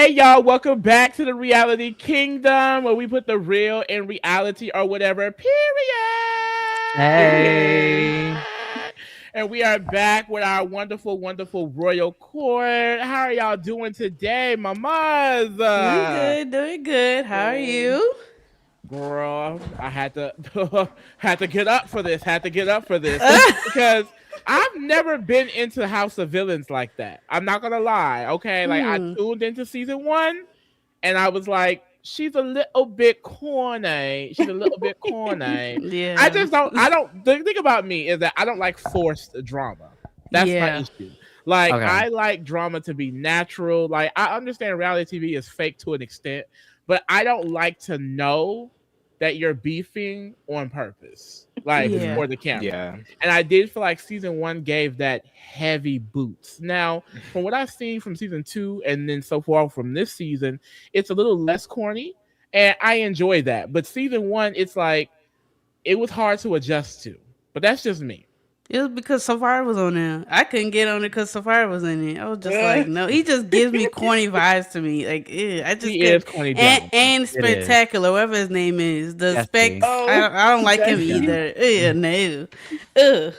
Hey y'all, welcome back to the Reality Kingdom where we put the real in reality or whatever. Period. Hey. And we are back with our wonderful, wonderful royal court. How are y'all doing today, mamas? Doing good, doing good. How are Good. you? Girl, I had to had to get up for this. Had to get up for this because I've never been into House of Villains like that. I'm not gonna lie. Okay, like I Hmm. tuned into season one and I was like, she's a little bit corny. She's a little bit corny. I Yeah. just don't. I don't. The thing about me is that I don't like forced drama. That's my Yeah. issue. Like Okay. I like drama to be natural. Like I understand reality TV is fake to an extent, but I don't like to know that you're beefing on purpose, like hmm for Yeah. the camera. Yeah. And I did feel like season one gave that heavy boots. Now, from what I've seen from season two and then so far from this season, it's a little less corny, and I enjoy that. But season one, it's like it was hard to adjust to. But that's just me. It was because Safari was on there. I couldn't get on it because Safari was in it. I was just like, Uh, no. He just gives me corny vibes to me. Like, ew, I just He is couldn't. corny And, dumb. and It is. Spectacular, whatever his name is. The Jesse. Specs. oh, I don't like him Jesse. either. Ew, no. Ugh.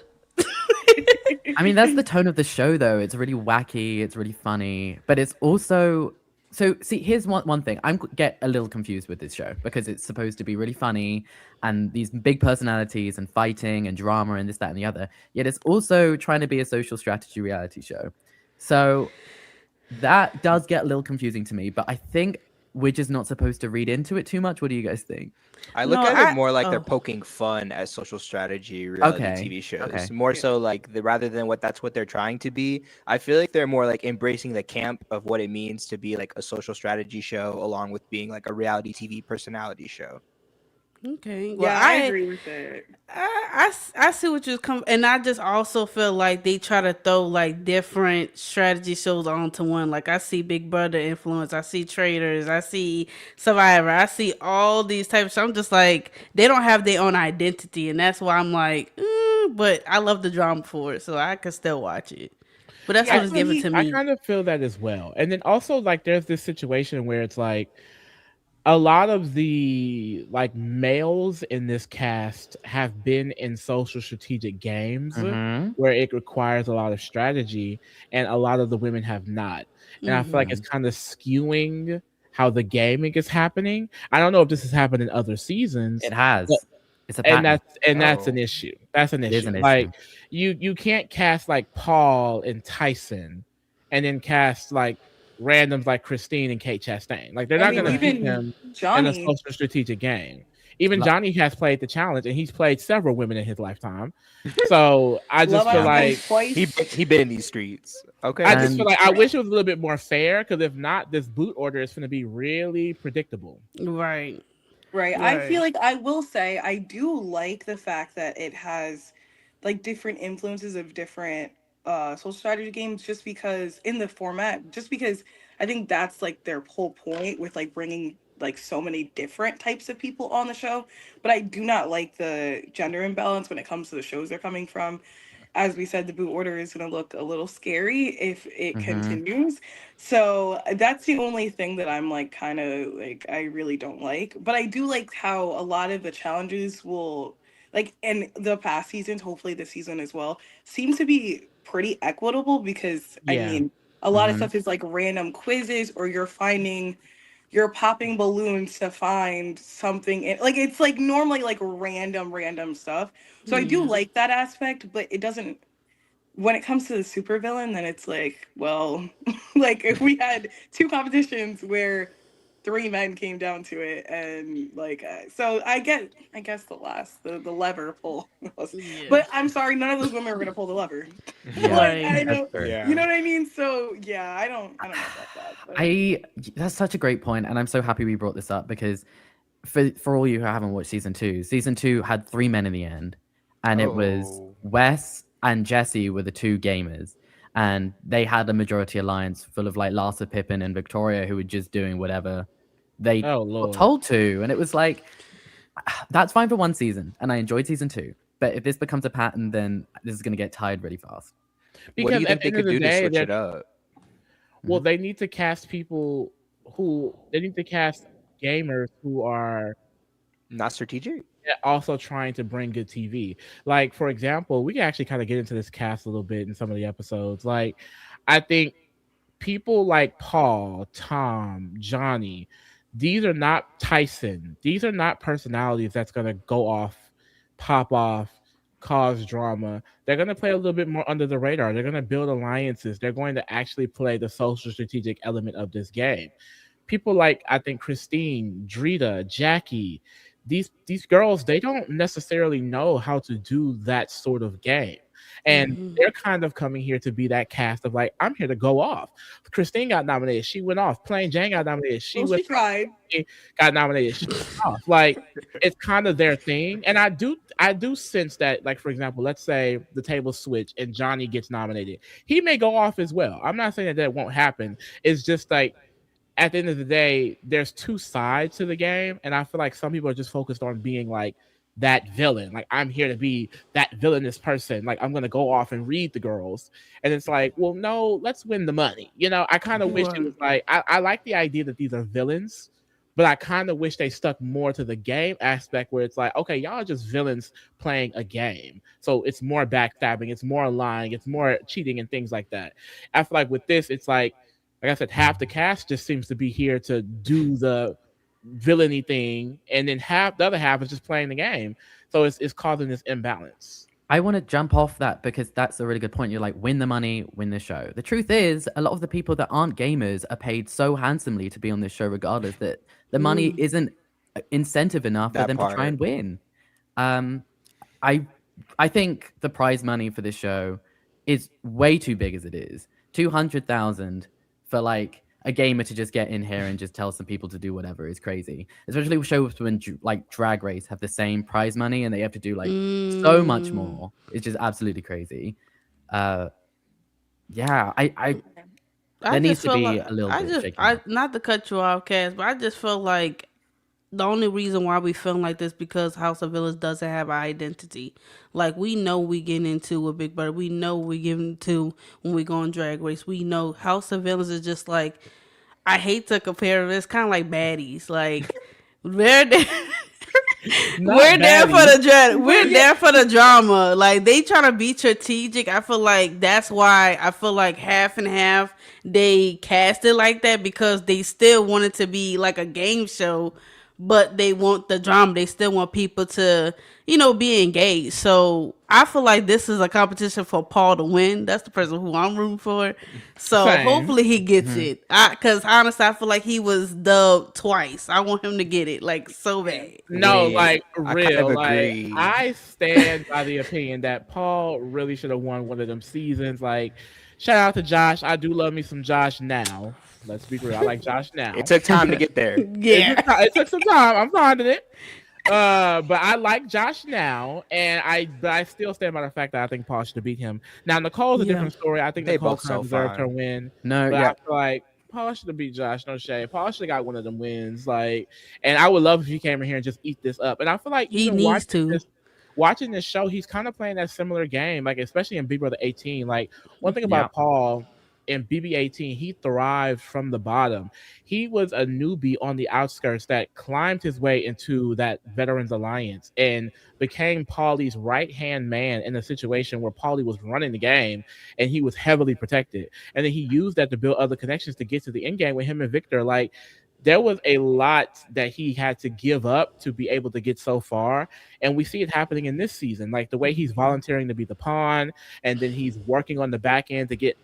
I mean, that's the tone of the show, though. It's really wacky. It's really funny, but it's also See, here's one thing. Get a little confused with this show because it's supposed to be really funny and these big personalities and fighting and drama and this, that, and the other. Yet it's also trying to be a social strategy reality show. So that does get a little confusing to me. But I think we're just not supposed to read into it too much. What do you guys think? I No, look at it I. more like they're Oh. poking fun at social strategy reality Okay. TV shows. Okay. More so like rather than that's what they're trying to be. I feel like they're more like embracing the camp of what it means to be like a social strategy show along with being like a reality TV personality show. Okay. Well, Yeah, I agree with that. I see what you're coming, and I just also feel like they try to throw like different strategy shows onto one. Like I see Big Brother influence, I see Traders, I see Survivor, I see all these types. So I'm just like they don't have their own identity, and that's why I'm like, but I love the drama for it, so I can still watch it. But that's Yeah, what I it's so given he to I me. kind of feel that as well. And then also like there's this situation where it's like a lot of the like males in this cast have been in social strategic games Mm-hmm. where it requires a lot of strategy and a lot of the women have not. And I feel like Hmm. it's kind of skewing how the gaming is happening. I don't know if this has happened in other seasons, It but has. It's a and pattern. that's an Oh. issue. That's an It is issue. an issue. Like you can't cast like Paul and Tyson and then cast like randoms like Christine and Kate Chastain. Like they're I not mean, gonna Right. beat even them in a Johnny. social strategic game. Even Lo- Johnny has played the challenge and he's played several women in his lifetime. So I Love just feel Island like wins twice. He been in these streets. Okay. I just feel And like I wish it was a little bit more fair because if not, this boot order is going to be really predictable. Right. Right. I feel Right. like I will say I do like the fact that it has like different influences of different social strategy games just because in the format, just because I think that's like their whole point with like bringing like so many different types of people on the show. But I do not like the gender imbalance when it comes to the shows they're coming from. As we said, the boot order is going to look a little scary if it mhm. continues. So that's the only thing that I'm like kind of like I really don't like. But I do like how a lot of the challenges will like in the past seasons, hopefully this season as well, seems to be pretty equitable because I Yeah. mean a lot of Mhm. stuff is like random quizzes or you're popping balloons to find something like it's like normally like random stuff. So I do Yeah. like that aspect, but it doesn't when it comes to the supervillain, then it's like, well, like if we had two competitions where three men came down to it, and like, so I guess the lever pull, Yeah. but I'm sorry, none of those women are gonna pull the lever. Yeah, Like Right. I that's know, true. you Yeah. know what I mean. So yeah, I don't know about that, but I That's such a great point, and I'm so happy we brought this up because for all you who haven't watched season two had three men in the end, and it was Oh. Wes and Jesse were the two gamers, and they had a majority alliance full of like Larsa, Pippin, and Victoria who were just doing whatever they Oh were Lord. told to, and it was like that's fine for one season, and I enjoyed season two. But if this becomes a pattern, then this is going to get tired really fast. What do Because you at think the they end of could the do to day, switch they're it up? well, Mhm. they need to cast people cast gamers who are Not strategic. also trying to bring good TV. Like, for example, we can actually kind of get into this cast a little bit in some of the episodes. Like, I think people like Paul, Tom, Johnny, these are not Tyson. These are not personalities that's going to go off, pop off, cause drama. They're going to play a little bit more under the radar. They're going to build alliances. They're going to actually play the social strategic element of this game. People like, I think, Christine, Drita, Jackie, these girls, they don't necessarily know how to do that sort of game. And they're kind of coming here to be that cast of like, I'm here to go off. Christine got nominated. She went off. Plain Jane got nominated. She Well, went she tried. got nominated. She went off. Like, it's kind of their thing. And I do sense that, like, for example, let's say the table switch and Johnny gets nominated. He may go off as well. I'm not saying that won't happen. It's just like, at the end of the day, there's two sides to the game, and I feel like some people are just focused on being like that villain. Like, I'm here to be that villainous person. Like, I'm gonna go off and read the girls, and it's like, well, no, let's win the money. I kind of wish it was like, I like the idea that these are villains, but I kind of wish they stuck more to the game aspect where it's like, okay, y'all are just villains playing a game, so it's more backstabbing, it's more lying, it's more cheating and things like that. I feel like with this, it's like I said, half the cast just seems to be here to do the villainy thing, and then the other half is just playing the game. So it's causing this imbalance. I want to jump off that because that's a really good point. You're like, win the money, win the show. The truth is, a lot of the people that aren't gamers are paid so handsomely to be on this show, regardless, that the money isn't incentive enough for them to try and win. I think the prize money for this show is way too big as it is. 200,000 for like a gamer to just get in here and just tell some people to do whatever is crazy. Especially with shows when like Drag Race have the same prize money and they have to do like so much more. It's just absolutely crazy. Yeah, there needs to be a little bit shaking. Not to cut you off, Cass, but I just feel like the only reason why we feel like this because House of Villains doesn't have an identity. Like, we know we get into with Big Brother. We know we get into when we go on Drag Race. We know House of Villains is just like, I hate to compare it. It's kind of like baddies. Like, we're there for the drama. Like, they try to be strategic. I feel like that's why I feel like half and half they cast it like that because they still want it to be like a game show. But they want the drama. They still want people to, be engaged. So I feel like this is a competition for Paul to win. That's the person who I'm rooting for. So hopefully he gets it. Because honestly, I feel like he was dubbed twice. I want him to get it like so bad. No, like real. I kind of like agree. I stand by the opinion that Paul really should have won one of them seasons. Like, shout out to Josh. I do love me some Josh now. Let's be real. I like Josh now. It took time to get there. Yeah. It took some time. I'm finding it. But I like Josh now, and I still stand by the fact that I think Paul should have beat him. Now Nicole's a different story. I think They Nicole both so deserved fine. her win. No, But yeah. I feel like Paul should have beat Josh. No shade. Paul should have got one of them wins. Like, and I would love if he came in here and just eat this up. And I feel like He even needs to. watching this show, he's kind of playing that similar game, like especially in Big Brother 18. Like, one thing about Paul in BB18, he thrived from the bottom. He was a newbie on the outskirts that climbed his way into that Veterans Alliance and became Paulie's right-hand man in a situation where Paulie was running the game and he was heavily protected. And then he used that to build other connections to get to the end game with him and Victor. Like, there was a lot that he had to give up to be able to get so far. And we see it happening in this season, like the way he's volunteering to be the pawn, and then he's working on the back end to get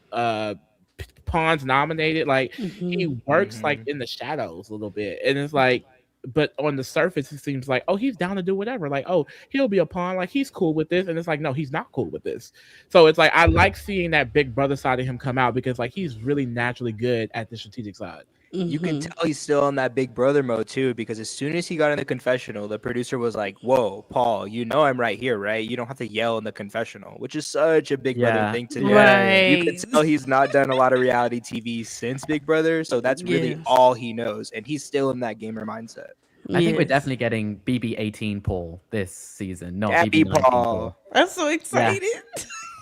pawns nominated. Like, he works like in the shadows a little bit. And it's like, but on the surface, it seems like, oh, he's down to do whatever. Like, oh, he'll be a pawn. Like, he's cool with this. And it's like, no, he's not cool with this. So it's like, I like seeing that Big Brother side of him come out because, like, he's really naturally good at the strategic side. You can tell he's still in that Big Brother mode too, because as soon as he got in the confessional, the producer was like, "Whoa, Paul, you know I'm right here, right? You don't have to yell in the confessional," which is such a Big Brother thing to do. Right. You can tell he's not done a lot of reality TV since Big Brother, so that's really all he knows, and he's still in that gamer mindset. I think we're definitely getting BB18 Paul this season, not Happy BB19 Paul. Paul. I'm so excited.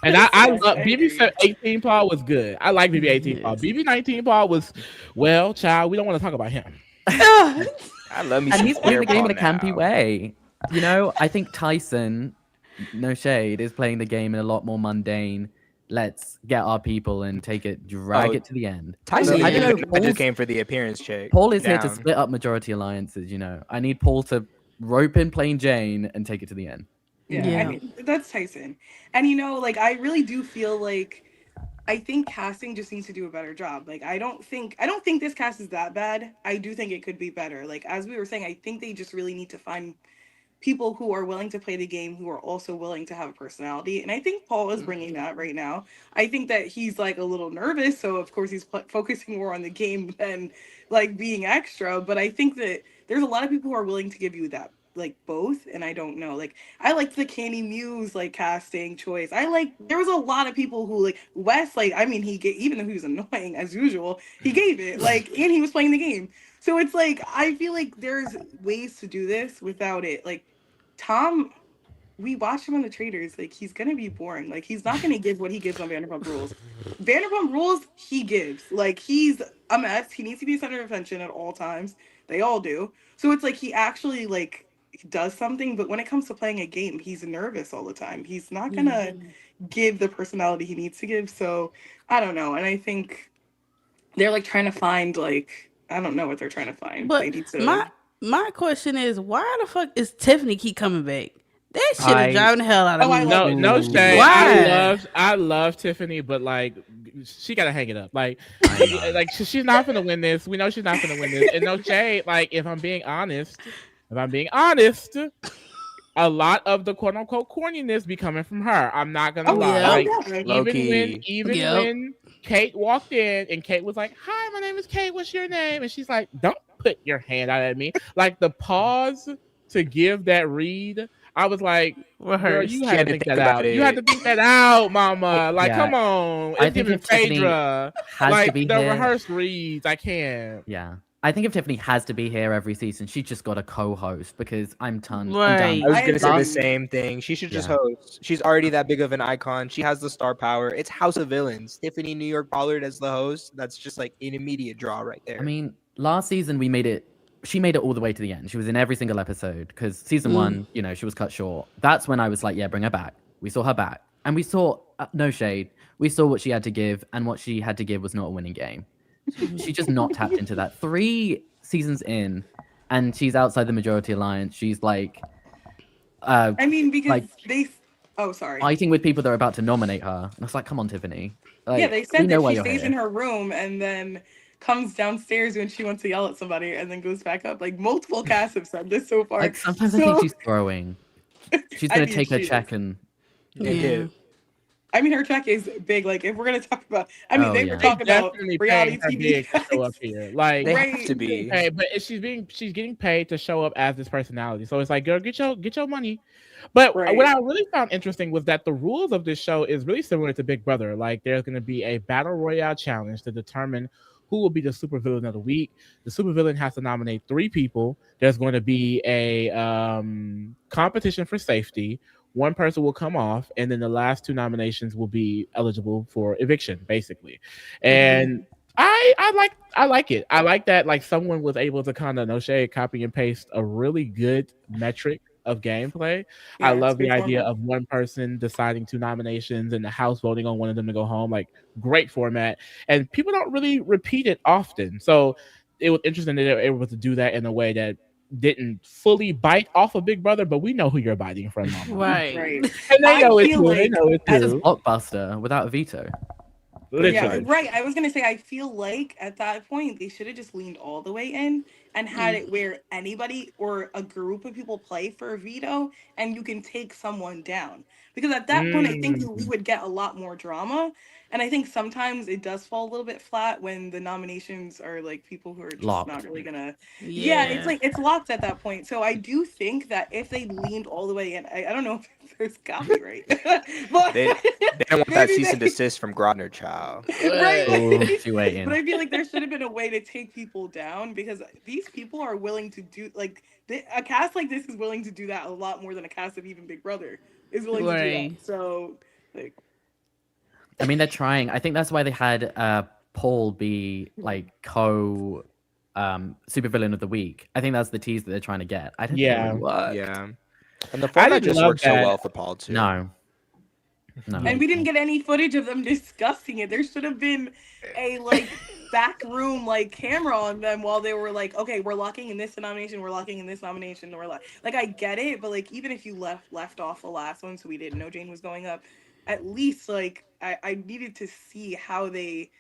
And I Yes, love I BB agree. 18 Paul was good. I like BB 18 Paul. Yes. BB 19 Paul was, well, child, we don't want to talk about him. Ugh. I love me And some he's playing queer the game Paul in a campy now. way. You know, I think Tyson, no shade, is playing the game in a lot more mundane. Let's get our people and drag Oh, it to the end. Tyson So I don't even know. just came for the appearance check. Paul is here to Down. split up majority alliances. You know, I need Paul to rope in plain Jane and take it to the end. Yeah, I Yeah. mean that's Tyson. And like I really do feel like I think casting just needs to do a better job. Like I don't think this cast is that bad. I do think it could be better. Like as we were saying, I think they just really need to find people who are willing to play the game who are also willing to have a personality, and I think Paul is bringing that right now. I think that he's like a little nervous, so of course he's focusing more on the game than like being extra, but I think that there's a lot of people who are willing to give you that like both, and I don't know, like I liked the Candy Muse like casting choice. There was a lot of people who like Wes, like I mean he gave, even though he was annoying as usual, he gave it like, and he was playing the game. So it's like I feel like there's ways to do this without it like Tom, we watched him on the Traders. Like he's gonna be boring. Like he's not gonna give what he gives on Vanderpump Rules. Vanderpump Rules, he gives. Like he's a mess. He needs to be center of attention at all times. They all do. So it's like he actually like does something. But when it comes to playing a game, he's nervous all the time. He's not gonna give the personality he needs to give. So I don't know. And I think they're like trying to find like I don't know what they're trying to find. But They need to. my question is, why the fuck is Tiffany keep coming back? That shit is I driving the hell out of Oh, I me. love No, no it. shade. Why? I love Tiffany, but like she gotta hang it up. Like, I know. like she's not gonna win this. We know she's not gonna win this. And no shade. Like, if I'm being honest, a lot of the quote unquote corniness be coming from her. I'm not gonna Oh, lie. yeah. Like, Yeah. Low even key. when Kate walked in and Kate was like, "Hi, my name is Kate. What's your name?" and she's like, "Don't put your hand out at me." Like the pause to give that read, I was like, "Girl, Rehearsed. you She had to had to think think that about out. You had to it. think that out, mama. Like, Yeah. come on. I It's think giving if Tiffany Phaedra. has to Like be the here, rehearsed reads. I can't. yeah. I think if Tiffany has to be here every season, she just got a co-host because I'm done. Right. I was I gonna say the agree. same thing. She should just Yeah. host. She's already that big of an icon. She has the star power. It's House of Villains. Tiffany New York Pollard as the host. That's just like an immediate draw right there. I mean, last season she made it all the way to the end. She was in every single episode because season one, you know, she was cut short. That's when I was like, yeah, bring her back. We saw her back. And we saw, no shade, we saw what she had to give, and what she had to give was not a winning game. She just not tapped into that. 3 seasons in, and she's outside the majority alliance. She's like, I mean, because like they. Oh, sorry. fighting with people that are about to nominate her. And I was like, come on, Tiffany. Like, Yeah, they we said know that why she you're stays here. in her room and then comes downstairs when she wants to yell at somebody and then goes back up. Like multiple casts have said this so far. Like sometimes I think she's throwing. She's I gonna mean, take her she check is. and They Yeah. do. I mean, her check is big. Like, if we're gonna talk about, I mean, Oh, they yeah. were They talking about definitely reality paying her TV. big to show up here. Like They Right. have to be. Hey, but she's getting paid to show up as this personality. So it's like, girl, get your money. But Right. what I really found interesting was that the rules of this show is really similar to Big Brother. Like there's going to be a battle royale challenge to determine who will be the supervillain of the week. The supervillain has to nominate 3 people. There's going to be a competition for safety. One person will come off, and then the last 2 nominations will be eligible for eviction, basically. And I like it. I like that like someone was able to kind of no shade copy and paste a really good metric of gameplay. Yeah, I it's love the good idea format. of one person deciding 2 nominations and the house voting on one of them to go home. Like great format, and people don't really repeat it often. So it was interesting that they were able to do that in a way that didn't fully bite off of Big Brother, but we know who you're biting from, mama. Right. Right. And they I know it feel too. like They know it this is too. Blockbuster without a veto. Yeah, Literally. right. I was gonna say I feel like at that point they should have just leaned all the way in and had it where anybody or a group of people play for a veto and you can take someone down. Because at that point I think we would get a lot more drama. And I think sometimes it does fall a little bit flat when the nominations are like people who are just Locked. not really gonna yeah, it's like it's locked at that point. So I do think that if they leaned all the way in, I don't know if there's copyright. But They don't want that maybe cease and they- desist from Grodner, child. right. Ooh, she waiting. But I feel like there should have been a way to take people down because these people are willing to do like a cast like this is willing to do that a lot more than a cast of even Big Brother is willing to do Right. that. So like I mean, they're trying. I think that's why they had Paul be like supervillain of the week. I think that's the tease that they're trying to get. I don't think it Yeah. really worked. Yeah. And the I format didn't just love works so that. well for Paul too. No. And we didn't get any footage of them discussing it. There should have been a like back room like camera on them while they were like, okay, we're locking in this nomination, we're locking in this nomination, we're like I get it, but like even if you left off the last one so we didn't know Jane was going up, at least like I needed to see how they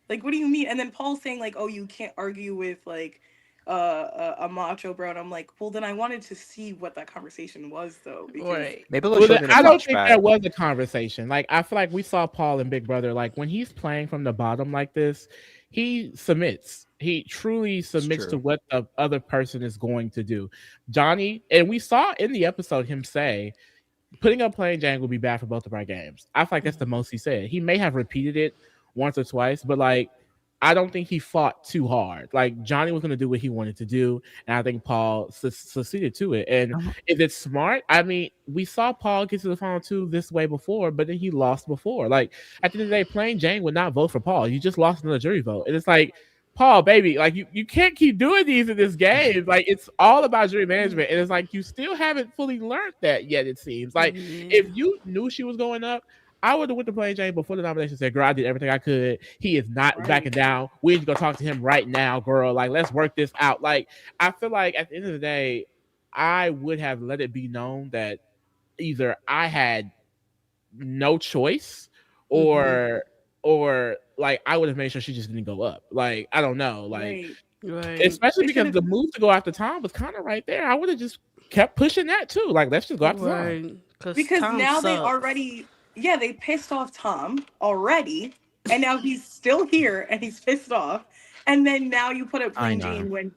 like, what do you mean? And then Paul's saying like, oh, you can't argue with like a macho bro, and I'm like, well, then I wanted to see what that conversation was though, because Right. Maybe they'll Well, show it in a I don't think flashback. there was a conversation. Like, I feel like we saw Paul and Big Brother. Like, when he's playing from the bottom like this, he submits. He truly submits to true. what the other person is going to do. Johnny, and we saw in the episode him say, putting up playing Jane will be bad for both of our games. I feel like that's the most he said. He may have repeated it once or twice, but like, I don't think he fought too hard. Like, Johnny was going to do what he wanted to do, and I think Paul succeeded to it. And is it smart? I mean, we saw Paul get to the final two this way before, but then he lost before. Like, at the end of the day, Plain Jane would not vote for Paul. You just lost another jury vote. And it's like, Paul, baby, like you can't keep doing these in this game. Like, it's all about jury management. And it's like, you still haven't fully learned that yet, it seems. Like, if you knew she was going up, I would have went to Plain Jane before the nomination, said, girl, I did everything I could. He is not backing down. We need to go talk to him right now, girl. Like, let's work this out. Like, I feel like at the end of the day, I would have let it be known that either I had no choice or like I would have made sure she just didn't go up. Like, I don't know. Like, especially because the move to go after Tom was kind of right there. I would have just kept pushing that too. Like, let's just go after Tom. Because Tom now they sucks. already, yeah, they pissed off Tom already, and now he's still here and he's pissed off. And then now you put up Plain Jane when,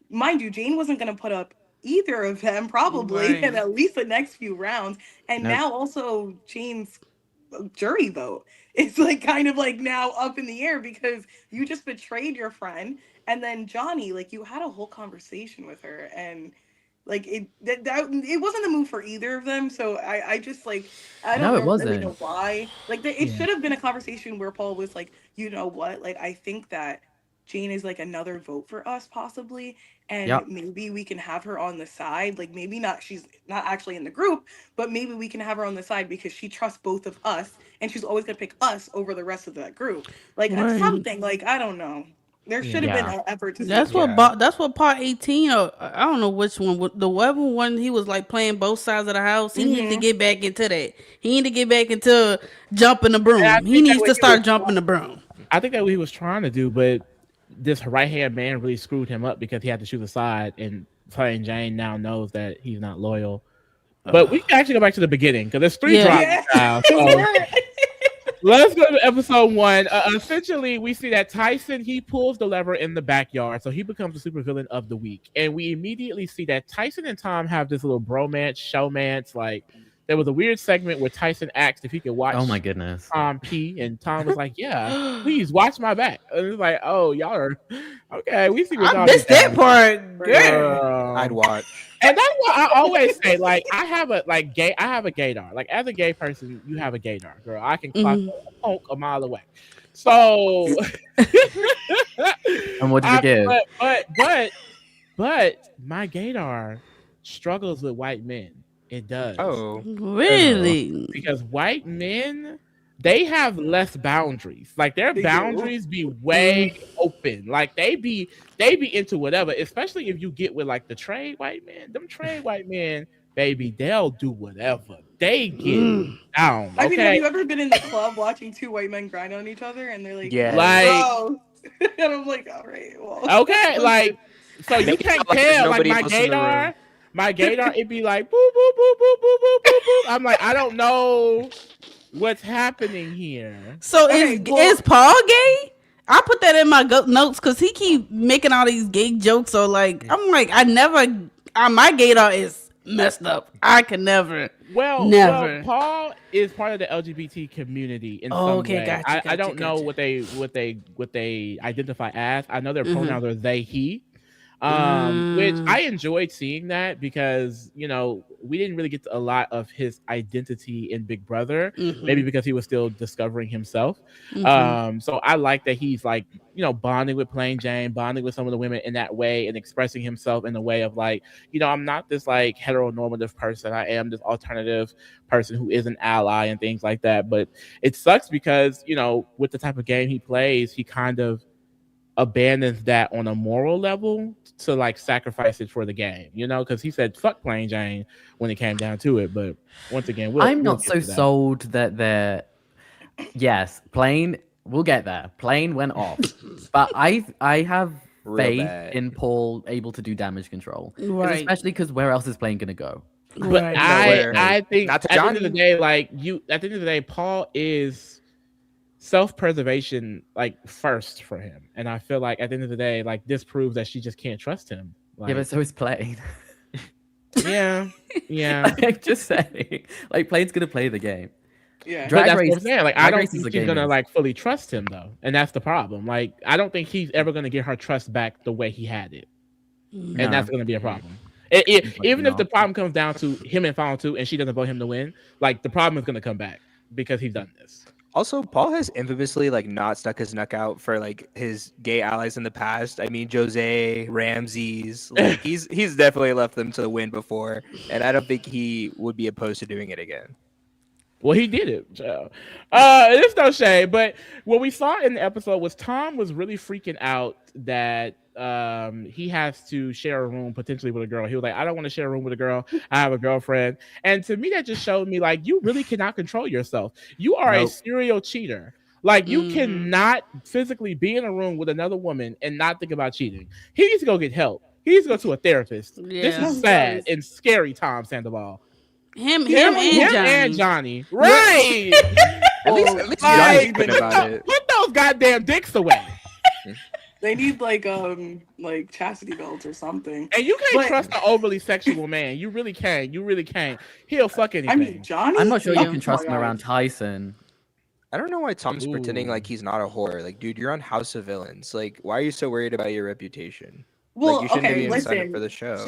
mind you, Jane wasn't going to put up either of them probably in at least the next few rounds. And now also Jane's jury vote. It's like kind of like now up in the air because you just betrayed your friend. And then Johnny, like you had a whole conversation with her, and like it wasn't the move for either of them. So I just like I don't really know why. Like it should have been a conversation where Paul was like, you know what? Like I think that Jane is like another vote for us possibly, and maybe we can have her on the side. Like maybe not, she's not actually in the group, but maybe we can have her on the side because she trusts both of us, and she's always gonna pick us over the rest of that group. Like something like I don't know. There should have been an effort to. That's what part 18. Or I don't know which one. The whatever one he was like playing both sides of the house. He needs to get back into that. He need to get back into jumping the broom. He needs to start jumping the broom. I think that's what he was trying to do, but this right hand man really screwed him up because he had to choose a side, and Plain Jane now knows that he's not loyal. But we can actually go back to the beginning because there's 3 drops now. So let's go to episode 1. Essentially, we see that Tyson, he pulls the lever in the backyard, so he becomes the supervillain of the week. And we immediately see that Tyson and Tom have this little bromance, showmance. Like, there was a weird segment where Tyson asked if he could watch Tom pee, and Tom was like, yeah, please watch my back. And it's like, oh, y'all are okay. We see what y'all missed that part. Girl. I'd watch. And that's what I always say. Like, I have a gaydar. Like, as a gay person, you have a gaydar, girl. I can clock a poke a mile away. So, and what did you give? But my gaydar struggles with white men. It does. Oh, really? Because white men, they have less boundaries. Like their boundaries be way open. Like they be into whatever. Especially if you get with like the trade white men. Them trade white men, baby, they'll do whatever. They get down. Okay? I mean, have you ever been in the club watching 2 white men grind on each other, and they're like, like, oh. And I'm like, all right, well, okay, like, so you can't tell. Like my gaydar, it'd be like boop boop boop boop boop boop boop boop. I'm like, I don't know what's happening here. So is Paul gay? I put that in my notes because he keep making all these gay jokes. So like, I'm like, my gaydar is messed up. I can never. Well, Paul is part of the LGBT community in some way. Gotcha, I don't know what they identify as. I know their pronouns are they, he. Which Mm. I enjoyed seeing that because, we didn't really get a lot of his identity in Big Brother, maybe Mhm. because he was still discovering himself. Mhm. So I like that he's like, bonding with Plain Jane, bonding with some of the women in that way and expressing himself in a way of like, I'm not this like heteronormative person. I am this alternative person who is an ally and things like that. But it sucks because, with the type of game he plays, he kind of abandons that on a moral level to like sacrifice it for the game, because he said fuck Plain Jane when it came down to it. But once again, I'm we'll not get so to that. sold that they're. Yes, Plane. We'll get there. Plane went off, but I have Real faith bad. in Paul able to do damage control, Right. especially because where else is Plane gonna go? But Right. I Nowhere. I think Not to at the end of the Johnny. day, like at the end of the day, Paul is self-preservation like first for him. And I feel like at the end of the day, like this proves that she just can't trust him. Yeah, but Like, so is Plane. yeah, yeah. I'm just saying, like Plane's gonna play the game. Yeah. But Drag that's what I'm race. saying. Like, I Drag don't race is think a she's gonna gaming. like fully trust him though, and that's the problem. Like, I don't think he's ever gonna get her trust back the way he had it, and No, that's gonna be a problem. unfortunately Even if the not. problem comes down to him in final two, and she doesn't vote him to win, like the problem is gonna come back because he's done this. Also, Paul has infamously like not stuck his neck out for like his gay allies in the past. I mean, Jose, Ramses, like he's definitely left them to win before, and I don't think he would be opposed to doing it again. Well, he did it. So. It's no shame, but what we saw in the episode was Tom was really freaking out that he has to share a room potentially with a girl. He was like, I don't want to share a room with a girl. I have a girlfriend. And to me, that just showed me like you really cannot control yourself. You are a Nope. serial cheater. Like you Mhm. cannot physically be in a room with another woman and not think about cheating. He needs to go get help. He needs to go to a therapist. This Yeah. is sad and scary, Tom Sandoval. Him Him and Johnny. and Johnny. Right. At least Like, Johnny's good about it. put those goddamn dicks away. They need like chastity belts or something. And you can't But- trust an overly sexual man. You really can't. You really can't. He'll fuck anything. I mean, Johnny. I'm not sure Yeah. you can trust him around Tyson. I don't know why Tom's pretending Ooh. like he's not a whore. Like, dude, you're on House of Villains. Like, why are you so worried about your reputation? Well, like, you shouldn't okay, be excited listen. for the show.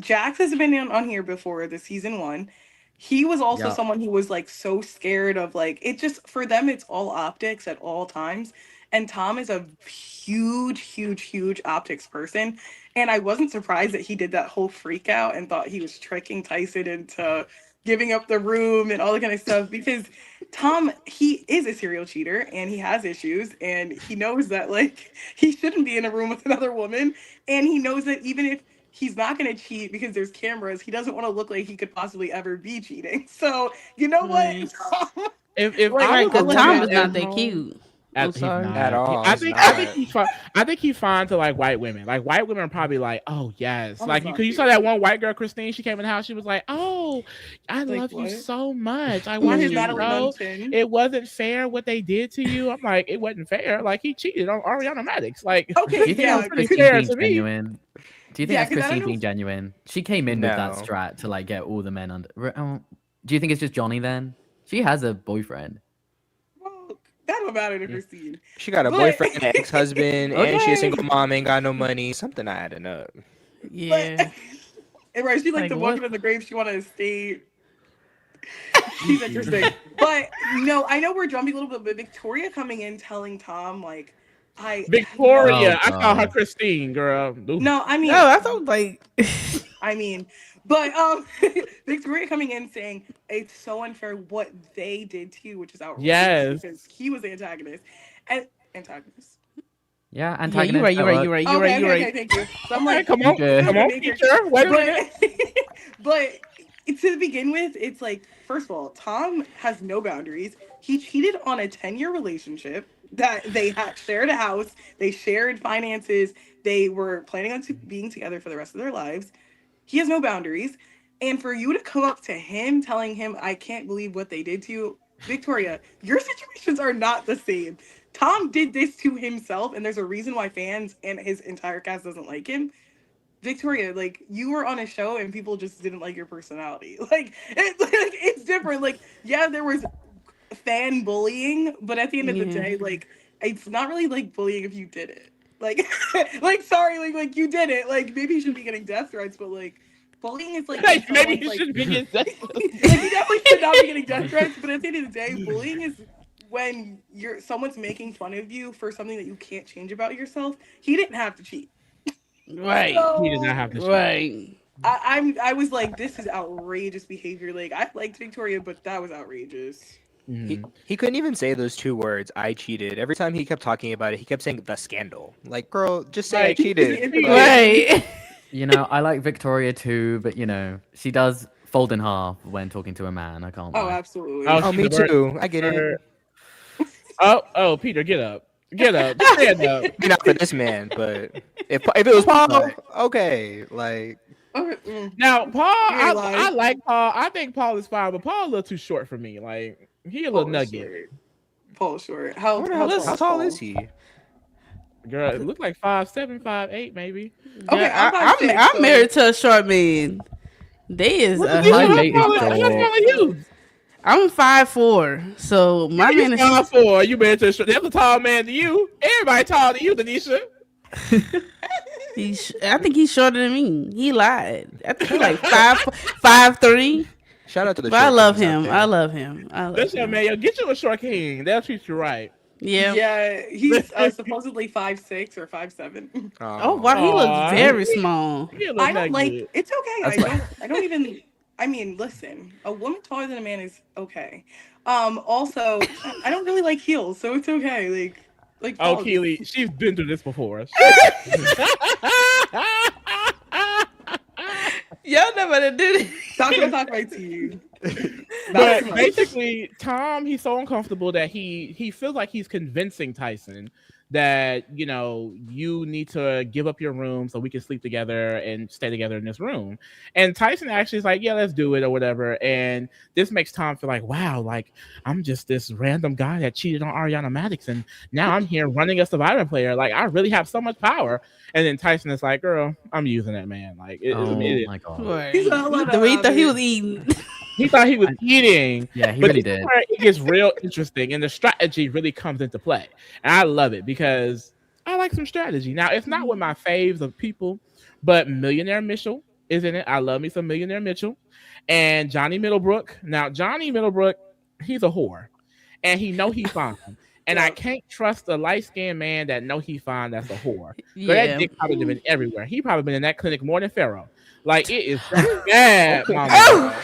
Jax has been on here before the season 1. He was also Yeah. someone who was like so scared of like it just for them it's all optics at all times. And Tom is a huge optics person. And I wasn't surprised that he did that whole freak out and thought he was tricking Tyson into giving up the room and all that kind of stuff because Tom, he is a serial cheater and he has issues and he knows that like he shouldn't be in a room with another woman. And he knows that even if he's not going to cheat because there's cameras, he doesn't want to look like he could possibly ever be cheating. So, you know Right. what? Tom, If Right, I Right, was because a woman Tom is at not that home- cute. He's sorry. not. At all, I he's think not. he's fine. I think he's fine to like white women. Like white women are probably like, oh yes, Oh, like it's not because you cute. saw that one white girl, Christine. She came in the house. She was like, oh, I Like, love you what? so much. I Where's watched your Natalie show. Munson? It wasn't fair what they did to you. I'm like, it wasn't fair. Like he cheated on Ariana Madix. Like, Do Okay, you think yeah. that's pretty Christine fair being to me. genuine? Do you think Yeah, that's 'cause I Christine don't being know- genuine? She came in with that No. strat to like get all the men under. Do you think it's just Johnny then? She has a boyfriend. Well, that don't matter to Christine. She got a But- boyfriend, an ex-husband, and she Okay. a single mom, ain't got no money. Something not adding up. Yeah. And right, she like Like, the what? woman in the grave. She wanted to stay. She's interesting, but no, I know we're jumping a little bit. But Victoria coming in telling Tom like, Victoria, Oh, I call her God. Christine, girl. Ooh. No, I mean, No, I thought like but Victoria coming in saying it's so unfair what they did to you, which is outrageous Yes. because he was the antagonist and antagonist. Yeah, yeah, antagonist. you're right, you're that right, works. you're right, you're Okay, right, you're okay, right. thank you. So I'm Okay, like, come on, Okay. come on, Major. teacher. Wait a minute. but to begin with, it's like, first of all, Tom has no boundaries. He cheated on a 10-year relationship that they had shared a house, they shared finances, they were planning on being together for the rest of their lives. He has no boundaries. And for you to come up to him telling him, I can't believe what they did to you, Victoria, your situations are not the same. Tom did this to himself, and there's a reason why fans and his entire cast doesn't like him. Victoria, like, you were on a show and people just didn't like your personality. It's different. Like, yeah, there was fan bullying, but at the end of the Yeah. day, like, it's not really like bullying if you did it. Like, like sorry, like you did it. Like maybe you shouldn't be getting death threats, but like bullying is like when Maybe someone's, you like, should be getting that. like you definitely should not be getting death threats. But at the end of the day, bullying is when someone's making fun of you for something that you can't change about yourself. He didn't have to cheat. Right. He did not have to. Right. I was like, this is outrageous behavior. Like I liked Victoria, but that was outrageous. He couldn't even say those two words, I cheated. Every time he kept talking about it, he kept saying the scandal. Like, girl, just say I cheated. Right. You know, I like Victoria too, but you know, she does fold in half when talking to a man. I can't. Oh, lie. absolutely. Oh, me too. I get it. Oh, Peter, get up. Get up. Stand up. Maybe not for this man, but if it was Paul, okay. Like, Now, Paul, You ain't I lying. like Paul. I think Paul is fine, but Paul a little too short for me. Like, he a little nugget. Paul short. How how tall is he? Girl, it looked like 5'7", 5'8", maybe. Okay, Yeah, I'm 5'6", I'm so- married to a short man. They is a How hundred. late is How tall short? are you? I'm 5'4", so my You man is 5'4". You married to a short. That's a tall man to you. Everybody tall to you, Denisha. I think he's shorter than me. He lied. I think he's like 5'3". Shout out to the. But I short love kings out him. there. I love him. I love Listen, him. man, yo, get you a short king. They'll treat you right. Yeah. Yeah, he's supposedly 5'6" or 5'7". Oh wow, he looks Aw. very small. He a little I don't like. nugget. It's okay. That's I don't even. I mean, listen. A woman taller than a man is okay. Also, I don't really like heels, so it's okay. Like. Oh, Paul, Keely, she's been through this before. Y'all never done do this. Not gonna talk right to you. But basically, Tom, he's so uncomfortable that he feels like he's convincing Tyson that, you know, you need to give up your room so we can sleep together and stay together in this room. And Tyson actually is like, yeah, let's do it or whatever. And this makes Tom feel like, wow, like I'm just this random guy that cheated on Ariana Madix, and now I'm here running a Survivor player. Like I really have so much power. And then Tyson is like, girl, I'm using that man. Like Oh it- my god. Right. He's not allowed to He have thought he it. was eating. he thought he was eating. Yeah, he But really this is did. where it gets real interesting, and the strategy really comes into play. And I love it because I like some strategy. Now, it's not with my faves of people, but Millionaire Mitchell is in it. I love me some Millionaire Mitchell. And Johnny Middlebrook. Now, Johnny Middlebrook, he's a whore, and he know he fine. And I can't trust a light-skinned man that know he fine that's a whore. So that Yeah. dick probably been everywhere. He probably been in that clinic more than Pharaoh. Like, it is bad, mama.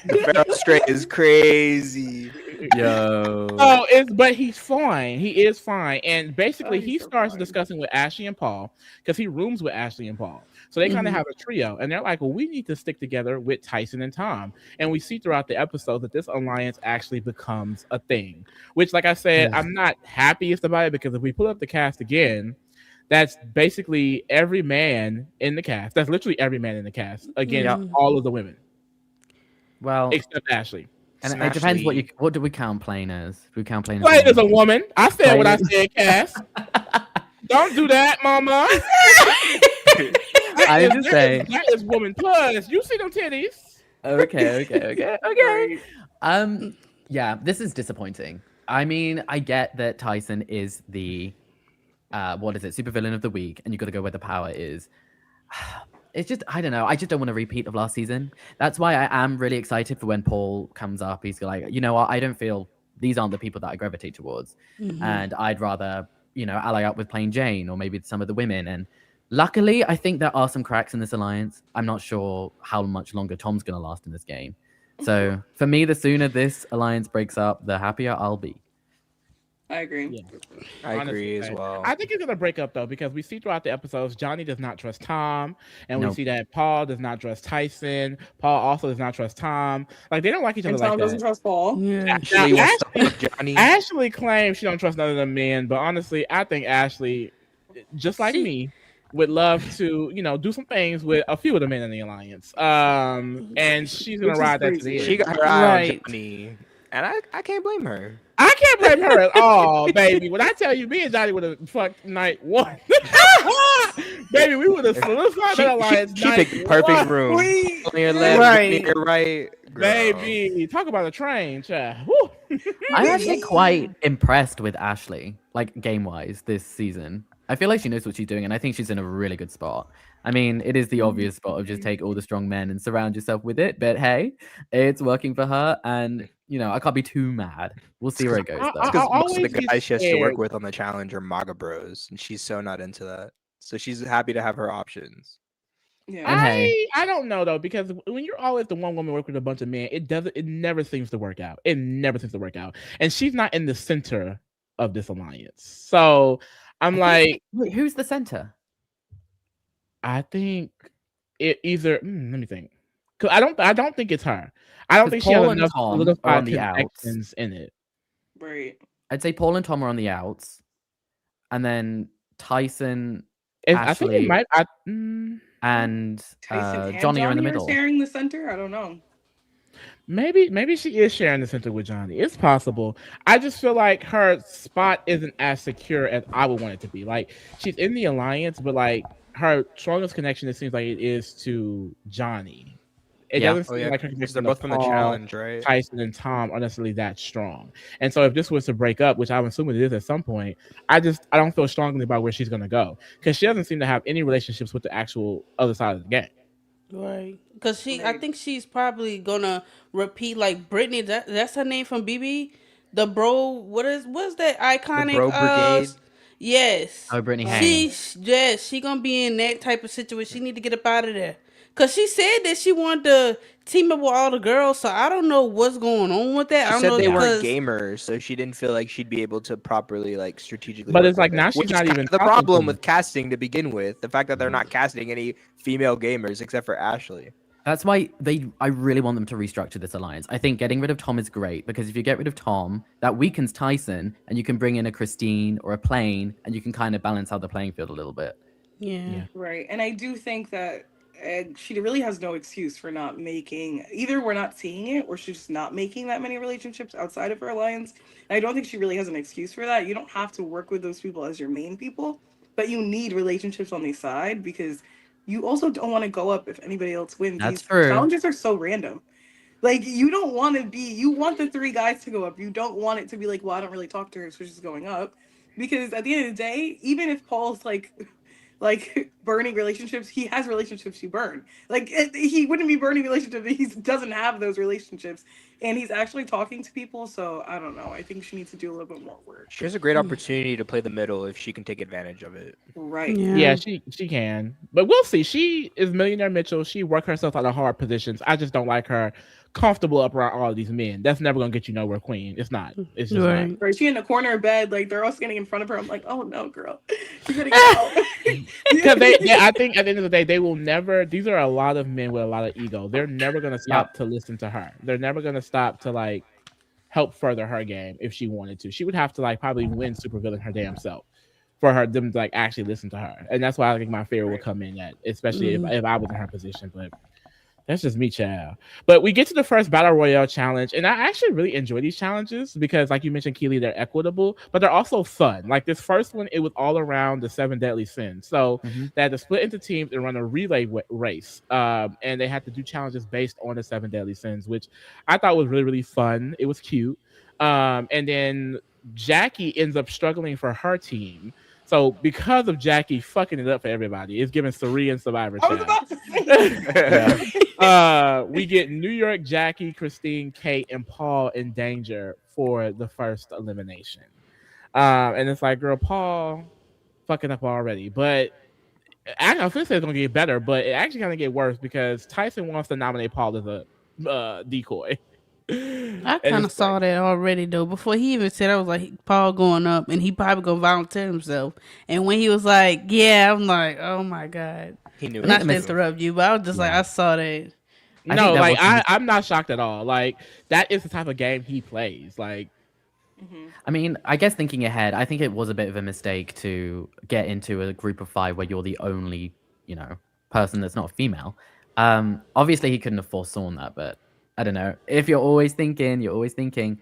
The Pharaoh Strait is crazy. Yo. Oh, but he's fine. He is fine. And basically, Oh, he he's so starts fine. discussing with Ashley and Paul because he rooms with Ashley and Paul. So they kind of have a trio. And they're like, well, we need to stick together with Tyson and Tom. And we see throughout the episode that this alliance actually becomes a thing, which, like I said, I'm not happiest about it because if we pull up the cast again, that's basically every man in the cast. That's literally every man in the cast against all of the women Well, except Ashley. and it depends what do we count Plain as? Do we count Plain as? Plain a as a woman? woman. I said what I Plain said, Cass. Don't do that, mama. I just say. That is woman plus. You see them titties. Okay. Yeah, this is disappointing. I mean, I get that Tyson is the supervillain of the week, and you got to go where the power is. It's just, I don't know. I just don't want a repeat of last season. That's why I am really excited for when Paul comes up. He's like, you know what? I don't feel these aren't the people that I gravitate towards, and I'd rather, ally up with Plain Jane or maybe some of the women. And luckily, I think there are some cracks in this alliance. I'm not sure how much longer Tom's gonna last in this game. So for me, the sooner this alliance breaks up, the happier I'll be. I agree. Yeah. I agree as Honestly, well. I think it's gonna break up though because we see throughout the episodes Johnny does not trust Tom, and we Nope. see that Paul does not trust Tyson. Paul also does not trust Tom. Like they don't like each other And like Tom doesn't that. trust Paul. Yeah. Ashley Now, wants to fuck Johnny. Ashley claims she don't trust none of the men, but honestly, I think Ashley, just like me, would love to, do some things with a few of the men in the alliance. And she's gonna Which is ride that to crazy. the end. She got her eye Right. on Johnny, and I can't blame her. I can't blame her at all, baby. When I tell you, me and Johnny would have fucked night one. Baby, we would have solidified that alliance. She picked the perfect room. We On your left, Right. your right. Girl. Baby, talk about a train, child. Woo. I'm actually quite impressed with Ashley, like game wise, this season. I feel like she knows what she's doing, and I think she's in a really good spot. I mean, it is the obvious spot of just take all the strong men and surround yourself with it, but hey, it's working for her, and I can't be too mad. We'll see where it goes, though. I Because most of the always get guys she has to scared. work with on the challenge are MAGA bros, and she's so not into that. So she's happy to have her options. Yeah. And hey. I don't know though, because when you're always the one woman working with a bunch of men, it never seems to work out. It never seems to work out. And she's not in the center of this alliance. So I'm like, wait, who's the center? I think it either let me think. Cause I don't think it's her. I don't think she Paul has and enough Tom are solidified on the outs. connections in it. Right. I'd say Paul and Tom are on the outs, and then Tyson, I think it Ashley, might. and Tyson and Johnny are in the middle. sharing the center. I don't know. Maybe she is sharing the center with Johnny. It's possible. I just feel like her spot isn't as secure as I would want it to be. Like she's in the alliance, but like her strongest connection, it seems like it is to Johnny. It Yeah. doesn't seem like her Because connection they're to both from the Paul, challenge, right? Tyson and Tom are necessarily that strong. And so if this was to break up, which I'm assuming it is at some point, I don't feel strongly about where she's gonna go. Because she doesn't seem to have any relationships with the actual other side of the game. Right. Because I think she's probably gonna repeat like Brittany. That's her name from BB. The bro. What's that iconic? Bro Brigade? Yes. Oh, Brittany Haynes. She gonna be in that type of situation. She need to get up out of there. Cause she said that she wanted to team up with all the girls. So I don't know what's going on with that. I She don't said know they weren't because gamers, so she didn't feel like she'd be able to properly like strategically. But work it's like with now it, she's which is not kind even of the talking to problem them. with casting to begin with. The fact that they're not casting any female gamers except for Ashley. That's why I really want them to restructure this alliance. I think getting rid of Tom is great because if you get rid of Tom, that weakens Tyson, and you can bring in a Christine or a Plane, and you can kind of balance out the playing field a little bit. yeah. Right. And I do think that she really has no excuse for not making, either we're not seeing it or she's just not making that many relationships outside of her alliance. And I don't think she really has an excuse for that. You don't have to work with those people as your main people, but you need relationships on the side because you also don't want to go up if anybody else wins. That's These true. challenges are so random. Like you don't want to be, you want the three guys to go up. You don't want it to be like, well, I don't really talk to her, so she's going up. Because at the end of the day, even if Paul's like burning relationships, he has relationships to burn. Like he wouldn't be burning relationships if he doesn't have those relationships, and he's actually talking to people. So I don't know. I think she needs to do a little bit more work. She has a great opportunity to play the middle if she can take advantage of it. Right. Yeah, she can. But we'll see. She is Millionaire Mitchell. She worked herself out of hard positions. I just don't like her comfortable up around all of these men. That's never gonna get you nowhere, Queen. It's not. It's just Right. not. Right. She in the corner of bed, like they're all standing in front of her. I'm like, oh no, girl, you gotta go. Because I think at the end of the day, they will never. These are a lot of men with a lot of ego. They're never gonna stop to listen to her. They're never gonna stop to like help further her game if she wanted to. She would have to like probably win supervillain her damn self for them to like actually listen to her. And that's why I think my fear would come in at, especially if I was in her position. But that's just me, child. But we get to the first Battle Royale challenge, and I actually really enjoy these challenges because, like you mentioned, Keely, they're equitable, but they're also fun. Like this first one, it was all around the 7 deadly sins. So they had to split into teams and run a relay race, and they had to do challenges based on the 7 deadly sins, which I thought was really, really fun. It was cute. And then Jackie ends up struggling for her team. So because of Jackie fucking it up for everybody, it's giving Sari and Survivor. I was about to say. We get New York, Jackie, Christine, Kate, and Paul in danger for the first elimination. And it's like, girl, Paul fucking up already. But I was gonna say it's gonna get better, but it actually gonna get worse because Tyson wants to nominate Paul as a decoy. I kind of saw that already though. Before he even said, I was like, Paul going up, and he probably gonna volunteer himself. And when he was like, "Yeah," I'm like, "Oh my god." He knew. Not to interrupt you, but I was just like, I saw that. No, like I'm not shocked at all. Like that is the type of game he plays. Like, I mean, I guess thinking ahead, I think it was a bit of a mistake to get into a group of 5 where you're the only, person that's not a female. Obviously he couldn't have foresawn that, but I don't know. If you're always thinking, you're always thinking.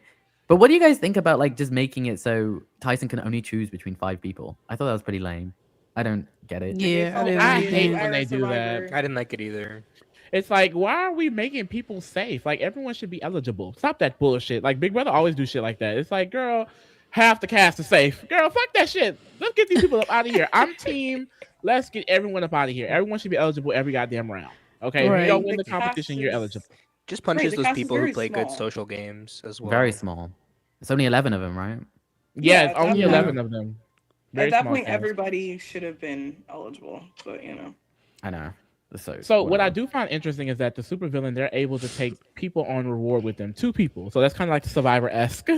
But what do you guys think about like just making it so Tyson can only choose between 5 people? I thought that was pretty lame. I don't get it. Yeah, I felt didn't I like hate that. when they do that. I didn't like it either. It's like, why are we making people safe? Like, everyone should be eligible. Stop that bullshit. Like, Big Brother always do shit like that. It's like, girl, half the cast is safe. Girl, fuck that shit. Let's get these people up out of here. I'm team. Let's get everyone up out of here. Everyone should be eligible every goddamn round. Okay, if you don't Right. win The the cast competition, you're is eligible. Just right. punches The those cast is people who very play good small. social games as well. Very small. It's only 11 of them, right? Yeah, Yeah, it's at that only Yeah. 11 point, of them. at Very that small point, cast. everybody should have been eligible. But I know. So So what I whatever. do find interesting is that the supervillain, they're able to take people on reward with them, 2 people. So that's kind of like Survivor-esque.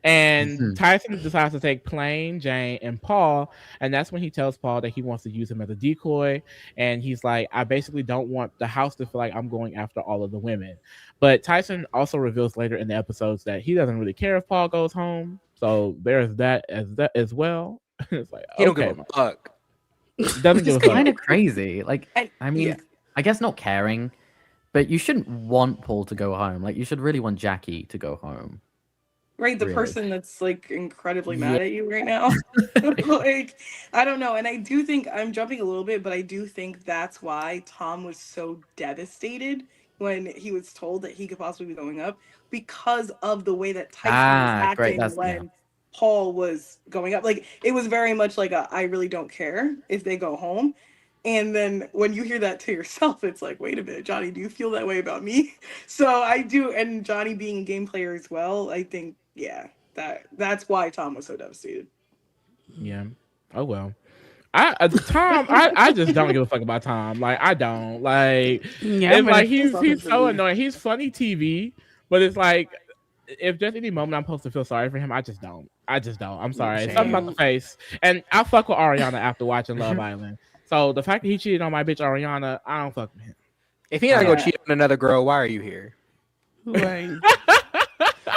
And Mhm. Tyson decides to take Plain, Jane, and Paul, and that's when he tells Paul that he wants to use him as a decoy. And he's like, I basically don't want the house to feel like I'm going after all of the women. But Tyson also reveals later in the episodes that he doesn't really care if Paul goes home. So there's that as well. It's like, He don't give okay, a man. fuck. Doesn't Which give is a fuck. kind of crazy. Like, And I mean, yeah, I guess not caring, but you shouldn't want Paul to go home. Like, you should really want Jackie to go home. right, the Really. person that's like incredibly Yeah. mad at you right now. Like, I don't know. And I do think I'm jumping a little bit, but I do think that's why Tom was so devastated when he was told that he could possibly be going up, because of the way that Tyson was Great. acting That's when Paul was going up. Like, it was very much like a I really don't care if they go home. And then when you hear that to yourself, it's like, wait a minute, Johnny, do you feel that way about me? So I do, and Johnny being a game player as well, I think, yeah, that's why Tom was so devastated. Yeah. Oh well. Tom, I just don't give a fuck about Tom. Like, I don't. Like, Yeah, it's like It's nothing he's for so me. annoying. He's funny TV, but it's like, if there's any moment I'm supposed to feel sorry for him, I just don't. I just don't. I'm sorry. It's something about the Same. face. And I fuck with Ariana after watching Love Island. So the fact that he cheated on my bitch Ariana, I don't fuck with him. If you're not Yeah. gonna cheat on another girl, why are you here? Right.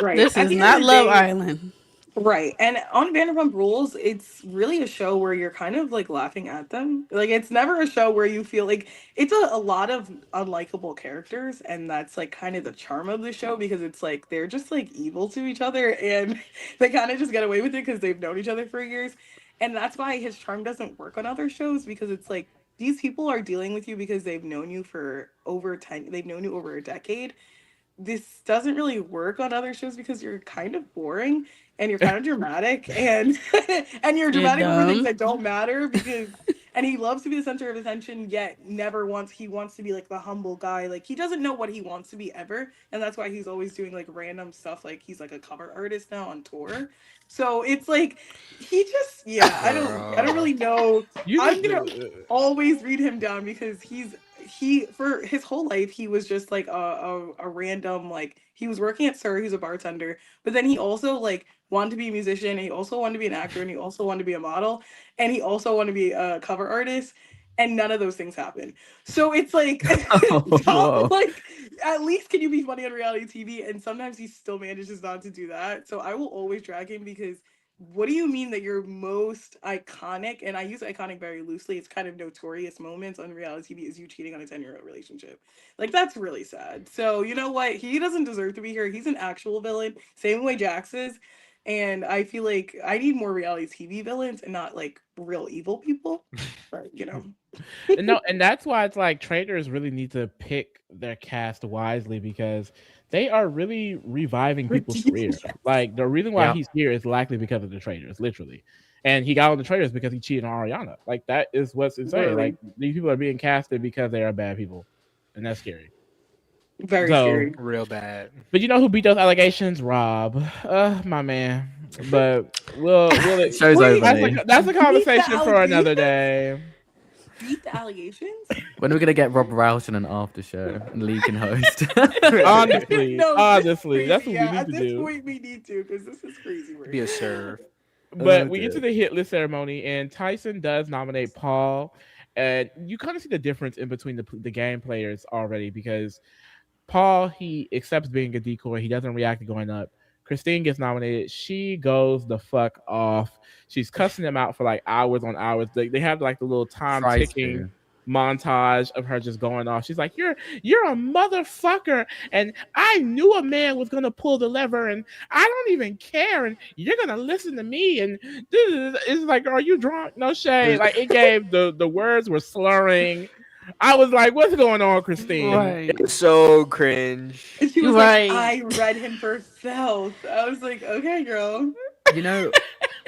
Right. This At is the end not of the Love day, Island. right. And on Vanderpump Rules, it's really a show where you're kind of like laughing at them. Like, it's never a show where you feel like it's a lot of unlikable characters, and that's like kind of the charm of the show, because it's like they're just like evil to each other, and they kind of just get away with it because they've known each other for years. And that's why his charm doesn't work on other shows, because it's like these people are dealing with you because they've known you for they've known you over a decade. This doesn't really work on other shows because you're kind of boring and you're kind of dramatic, and and you're You're dramatic over things dumb. that don't matter, because and he loves to be the center of attention, yet he wants to be like the humble guy. Like, he doesn't know what he wants to be ever, and that's why he's always doing like random stuff, like he's like a cover artist now on tour. So it's like he just, yeah, I don't really know. You I'm just, gonna always read him down, because he for his whole life he was just like a random, like, he was working at Sir, he's a bartender, but then he also like wanted to be a musician, and he also wanted to be an actor, and he also wanted to be a model, and he also wanted to be a cover artist, and none of those things happened. So it's like Whoa. Tom, like, at least can you be funny on reality TV? And sometimes he still manages not to do that. So I will always drag him, because what do you mean that your most iconic, and I use iconic very loosely, it's kind of notorious moments on reality TV is you cheating on a 10-year-old relationship? Like, that's really sad. So you know what? He doesn't deserve to be here. He's an actual villain, same way Jax is. And I feel like I need more reality TV villains and not like real evil people. But no, and that's why it's like traders really need to pick their cast wisely, because they are really reviving people's career. Like, the reason why Yeah. he's here is likely because of the traders, literally. And he got on the traders because he cheated on Ariana. Like, that is what's insane. Really? Like, these people are being casted because they are bad people, and that's scary. very So, scary. Real bad. but you know who beat those allegations? Rob, my man. But Show's Wait, over. Lee. that's a conversation for another allegations? day. Beat the allegations? When are we gonna get Rob Roush in an after show and Lee can host? Honestly, No, honestly, this that's is what crazy. we need At to this do. point, we need to, because this is crazy. Be a serve. But we get to the hit list ceremony, and Tyson does nominate Paul, and you kind of see the difference in between the game players already, because Paul, he accepts being a decoy. He doesn't react to going up. Christine gets nominated. She goes the fuck off. She's cussing them out for like hours on hours. They have like the little time Tries ticking. to. montage of her just going off. She's like, you're a motherfucker, and I knew a man was gonna pull the lever, and I don't even care, and you're gonna listen to me, and it's like, are you drunk? No shade. Like it gave the words were slurring. I was like, what's going on, Christine? Right. It was so cringe. And she was Right. like, I read him for filth. I was like, okay, girl. You know,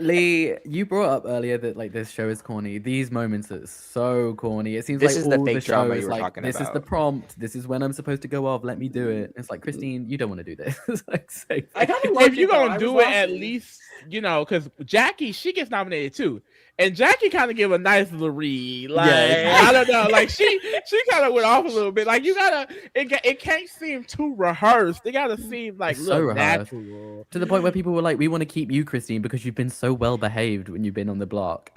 Lee, you brought up earlier that like this show is corny. These moments are so corny. It seems This like is the all fake the drama shows you were like talking this is the about. prompt. This is when I'm supposed to go off. Let me do it. It's like Christine, you don't want to do this. It's like say I kind of If loved you're it, though. I gonna was do it, at watching. least because Jackie, she gets nominated too, and Jackie kind of gave a nice little read. Like I don't know, like she kind of went off a little bit. Like you gotta, it can't seem too rehearsed. It gotta seem like It's so look rehearsed. natural. To the point where people were like, "We want to keep you, Christine, because you've been so well behaved when you've been on the block."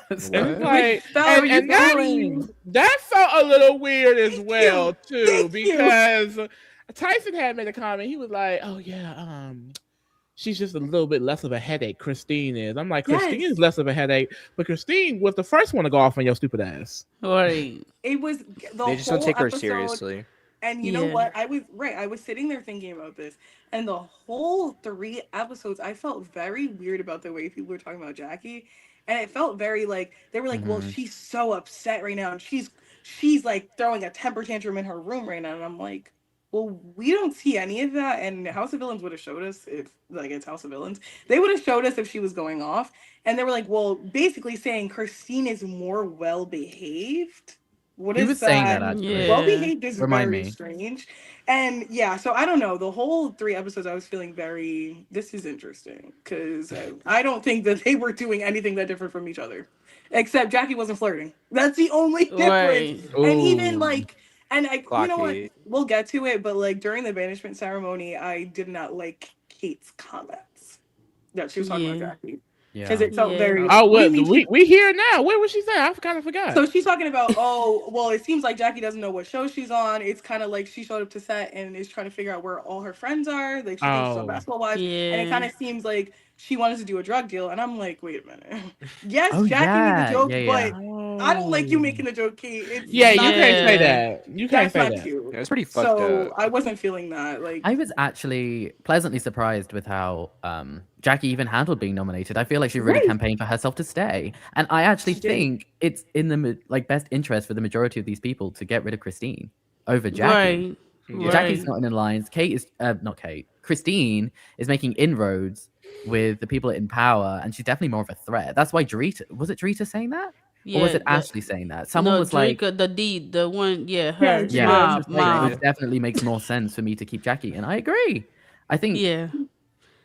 It's What? like, How are you and feeling? that felt a little weird as Thank well you. too, Thank you. because Tyson had made a comment. He was like, "Oh yeah, she's just a little bit less of a headache. Christine is." I'm like, Christine Yes. is less of a headache, but Christine was the first one to go off on your stupid ass. Right. It was the They just don't whole take her episode. seriously. And you know Yeah. what? I was right. I was sitting there thinking about this, and the whole 3 episodes, I felt very weird about the way people were talking about Jackie, and it felt very like they were like, "Well, Mhm. she's so upset right now, and she's like throwing a temper tantrum in her room right now," and I'm like, "Well, we don't see any of that." And House of Villains would have showed us if like it's House of Villains, they would have showed us if she was going off, and they were like, "Well, basically saying Christine is more well behaved." What Who is was saying that? that actually? Well Yeah. behaved is Remind very me. strange. And yeah, so I don't know. The whole 3 episodes, I was feeling very, this is interesting. Because I don't think that they were doing anything that different from each other. Except Jackie wasn't flirting. That's the only difference. Right. And even Ooh. like, and I, you know what? Clocky. We'll get to it. But like during the banishment ceremony, I did not like Kate's comments that she was talking about Yeah. Jackie. Yeah. Because it felt Yeah. very, Oh, what do you what mean she we here now? What was she saying? I kind of forgot. so she's talking about, oh, well, it seems like Jackie doesn't know what show she's on. It's kind of like she showed up to set and is trying to figure out where all her friends are. Like she thinks she's on Oh, Basketball Wives, and it Yeah. kind of seems like she wanted to do a drug deal. And I'm like, wait a minute. Yes, Oh Jackie made the yeah, joke, yeah, yeah. but I don't like you oh. making the joke, Kate. It's Yeah, you not can't say Yeah. that. You can't that's say not that. cute. Yeah, it's pretty fucked So up. I wasn't feeling that. Like, I was actually pleasantly surprised with how Jackie even handled being nominated. I feel like she really right. campaigned for herself to stay, and I actually She did. think it's in the like best interest for the majority of these people to get rid of Christine over Jackie. Right. Yeah. Jackie's Right. not in alliance. Kate is not Kate. Christine is making inroads with the people in power, and she's definitely more of a threat. That's why Drita saying that, or was Yeah. it Ashley saying that? Someone No, was like, Drika, the one, yeah, Yeah, her. it's yeah, them. she Mob. was like, Mob. this definitely makes more sense for me to keep Jackie, and I agree. I think Yeah.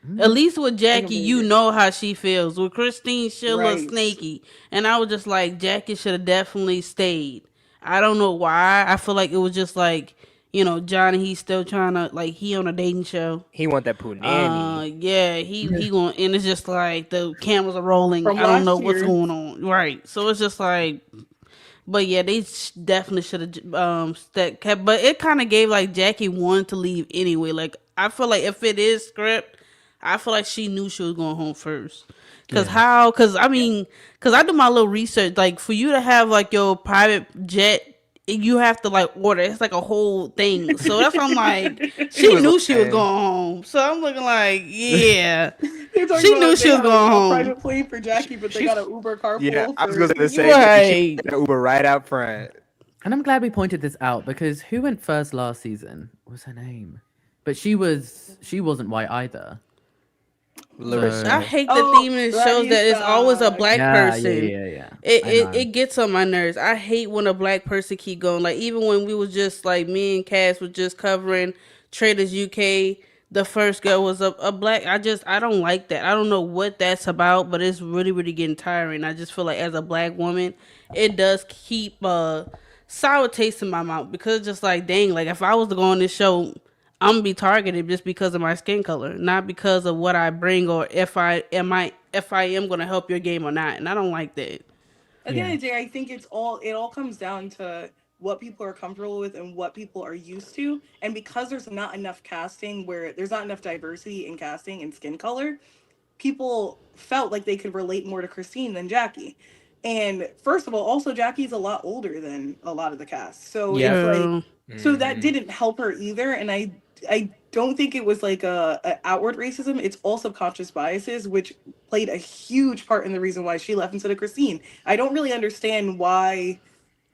mm, At least with I Jackie, can you believe it. know how she feels. With Christine, she a little Right. snaky. And I was just like, Jackie should have definitely stayed. I don't know why. I feel like it was just like, Johnny, he's still trying to, like, he on a dating show. He want that poo nanny. Yeah, he going, and it's just like the cameras are rolling. From I don't know last what's year. going on. Right. So it's just like, but yeah, they definitely should have kept. But it kind of gave like Jackie one to leave anyway. Like I feel like if it is script, I feel like she knew she was going home first. Cause Yeah. how? Cause I mean, cause I do my little research. Like for you to have like your private jet, you have to like order. It's like a whole thing. So that's why I'm like, she was knew she was lying. going home. So I'm looking like, yeah, They're talking she about knew they she was had going a home. private plane for Jackie, but they got an Uber carpool. Yeah, I was for- gonna say she Right. had an Uber right out front. and I'm glad we pointed this out because who went first last season? What was her name? But she wasn't white either. Larissa. I hate the Oh, theme in shows that it's always a Larissa. black person. Yeah. It, I it know. it gets on my nerves. I hate when a black person keep going. Like even when we was just like me and Cass was just covering Traders UK, the first girl was a black. I don't like that. I don't know what that's about, but it's really really getting tiring. I just feel like as a black woman, it does keep sour taste in my mouth because it's just like dang, like if I was to go on this show, I'm gonna be targeted just because of my skin color, not because of what I bring or if I am gonna help your game or not. And I don't like that. At the end of the day, I think it all comes down to what people are comfortable with and what people are used to. And because there's not enough casting where there's not enough diversity in casting and skin color, people felt like they could relate more to Christine than Jackie. And first of all, also Jackie's a lot older than a lot of the cast. So Yeah. it's like Girl. so that Mhm. didn't help her either. And I don't think it was like a outward racism. It's all subconscious biases, which played a huge part in the reason why she left instead of Christine. I don't really understand why.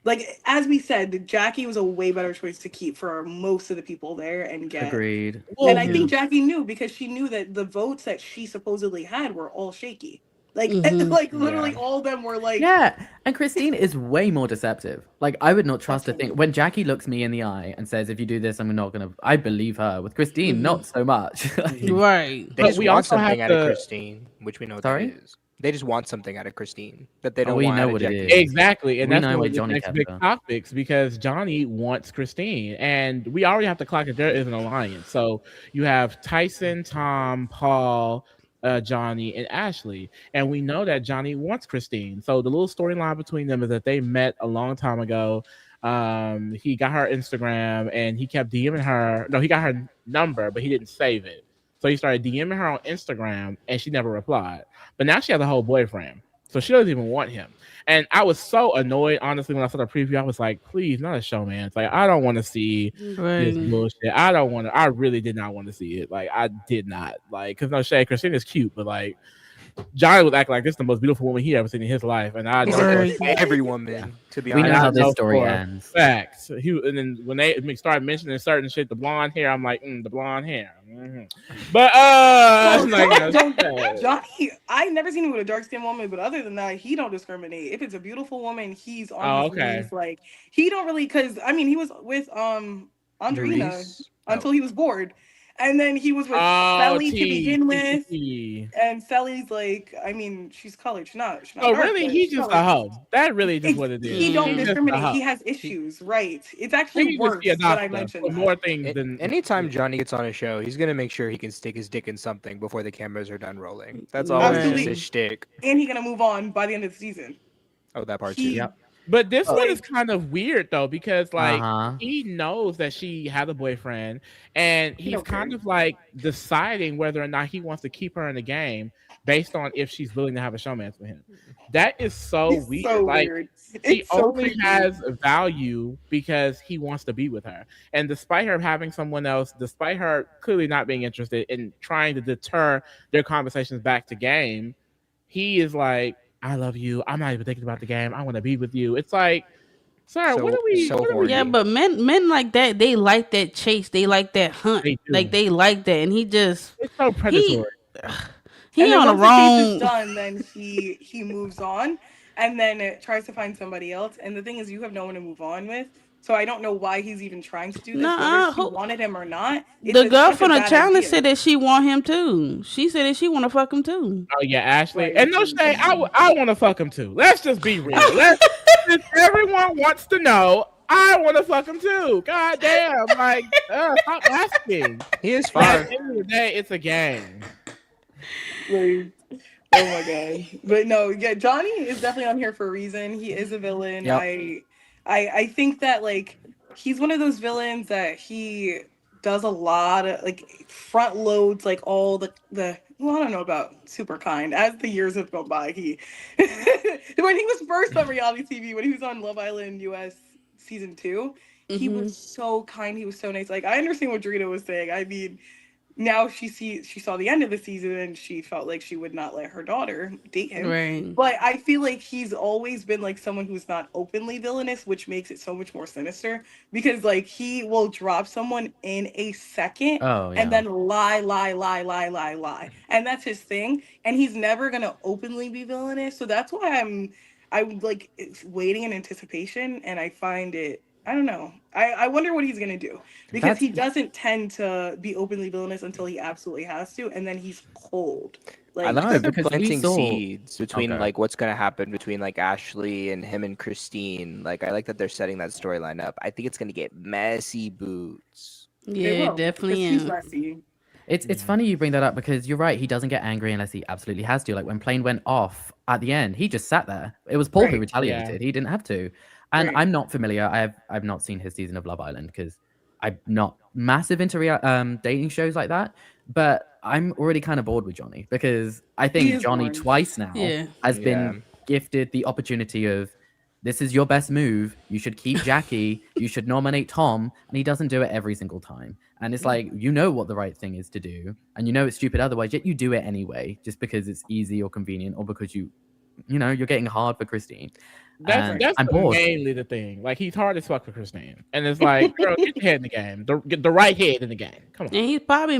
Like as we said, Jackie was a way better choice to keep for most of the people there and get. Agreed. And Well, I Mhm. think Jackie knew because she knew that the votes that she supposedly had were all shaky. Like Mhm. like literally Yeah. all of them were like Yeah, and Christine is way more deceptive. Like, I would not trust a thing. Absolutely. When Jackie looks me in the eye and says, if you do this, I'm not gonna, I believe her. With Christine, not so much. Like, Right. They but just we want also have something out of to Christine, which we know what that sorry? is. They just want something out of Christine that they Oh, don't we want know out of what it Jackie. is. exactly, and We that's know one why of the Johnny next kept big her. topics because Johnny wants Christine, and we already have to clock that there is an alliance. So you have Tyson, Tom, Paul, Johnny, and Ashley, and we know that Johnny wants Christine. So the little storyline between them is that they met a long time ago. He got her Instagram, and he kept DMing her. No, he got her number, but he didn't save it. So he started DMing her on Instagram, and she never replied. But now she has a whole boyfriend. So she doesn't even want him. And I was so annoyed, honestly, when I saw the preview. I was like, please, not a showman. Like, I don't want to see this Right. bullshit. I don't want to, I really did not want to see it. Like, I did not. Like, because no shade, Christina's cute, but like, Johnny was acting like this is the most beautiful woman he ever seen in his life. And I know for a Right. fact. Every Yeah. woman, to be We know And honest. I how this know story for a ends. fact. And then when they started mentioning certain shit, the blonde hair, I'm like, the blonde hair. But well, like, Johnny don't sad. Johnny, I never seen him with a dark skinned woman, but other than that, he don't discriminate. If it's a beautiful woman, he's on Oh, his okay. knees. Like he don't really because I mean he was with Andrina Maurice. Oh, until he was bored. And then he was with Oh, Sally to T, begin T, T, with. T. And Sally's like, I mean, she's colored. She's not So dark, really, but he's she's just a colored. hoe. That really just It's what it he is. don't He's Mm. just a discriminate. hoe. He has issues, right? It's actually He needs to see a worse that I doctor for mentioned that. more things than. anytime Johnny gets on a show, he's gonna make sure he can stick his dick in something before the cameras are done rolling. That's always just Absolutely. his Right. shtick. And he's gonna move on by the end of the season. Oh, that part too. He Yep. But this Oh, one is like kind of weird though because like uh-huh. he knows that she has a boyfriend, and he he's don't care. kind of like deciding whether or not he wants to keep her in the game based on if she's willing to have a showmance with him. That is so It's weird. so Like weird. he It's so only creepy. has value because he wants to be with her. And despite her having someone else, despite her clearly not being interested in trying to deter their conversations back to game, he is like, I love you. I'm not even thinking about the game. I want to be with you. It's like, sir, what So are we so what are we Yeah, horny. but men like that, they like that chase, they like that hunt, they like do? they like that, and he just It's so he predatory. And he then on the once the chase is wrong. done, then he moves on, and then it tries to find somebody else. And the thing is, you have no one to move on with. So I don't know why he's even trying to do this, whether Nah, she who, wanted him or not. the It's girl such a from the bad challenge idea. said that she want him too. She said that she want to fuck him too. Oh yeah, Ashley. Right, And no which is shade, I want to fuck him too. Let's just be real. If everyone wants to know, I want to fuck him too. God damn, like stop asking. He is But at fine. the end of the day, it's a game. like, oh my god. But no, yeah, Johnny is definitely on here for a reason. He is a villain. Yep. I think that like he's one of those villains that he does a lot of like front loads like all the well, I don't know about super kind. As the years have gone by, he when he was first on reality TV, when he was on Love Island US season 2, he Hmm. was so kind, he was so nice. Like I understand what Drita was saying. I mean, now she saw the end of the season and she felt like she would not let her daughter date him. Right. But I feel like he's always been like someone who's not openly villainous, which makes it so much more sinister because like he will drop someone in a second Oh, and yeah. then lie. And that's his thing. And he's never gonna openly be villainous. So that's why I'm like waiting in anticipation and I find it I don't know. I wonder what he's gonna do because That's he doesn't tend to be openly villainous until he absolutely has to, and then he's cold. I Like like No, that they're because we planting saw- seeds between Okay. like what's gonna happen between like Ashley and him and Christine. Like I like that they're setting that storyline up. I think it's gonna get messy boots. Yeah, it will, definitely. because he's Am. messy. It's funny you bring that up because you're right. He doesn't get angry unless he absolutely has to. Like when Plane went off at the end, he just sat there. It was Paul who Right. retaliated. He didn't have to. And Right. I'm not familiar. I've not seen his season of Love Island because I'm not massive into dating shows like that. But I'm already kind of bored with Johnny because I He think is Johnny boring. twice now Yeah. has Yeah. been gifted the opportunity of, this is your best move. You should keep Jackie. You should nominate Tom. And he doesn't do it every single time. And it's like, you know what the right thing is to do. And you know it's stupid otherwise, yet you do it anyway, just because it's easy or convenient, or because you're getting hard for Christine. That's I'm bored. mainly the thing. Like, he's hard as fuck for Christine, and it's like, girl, get your head in the game. Get the right head in the game. Come on. And he probably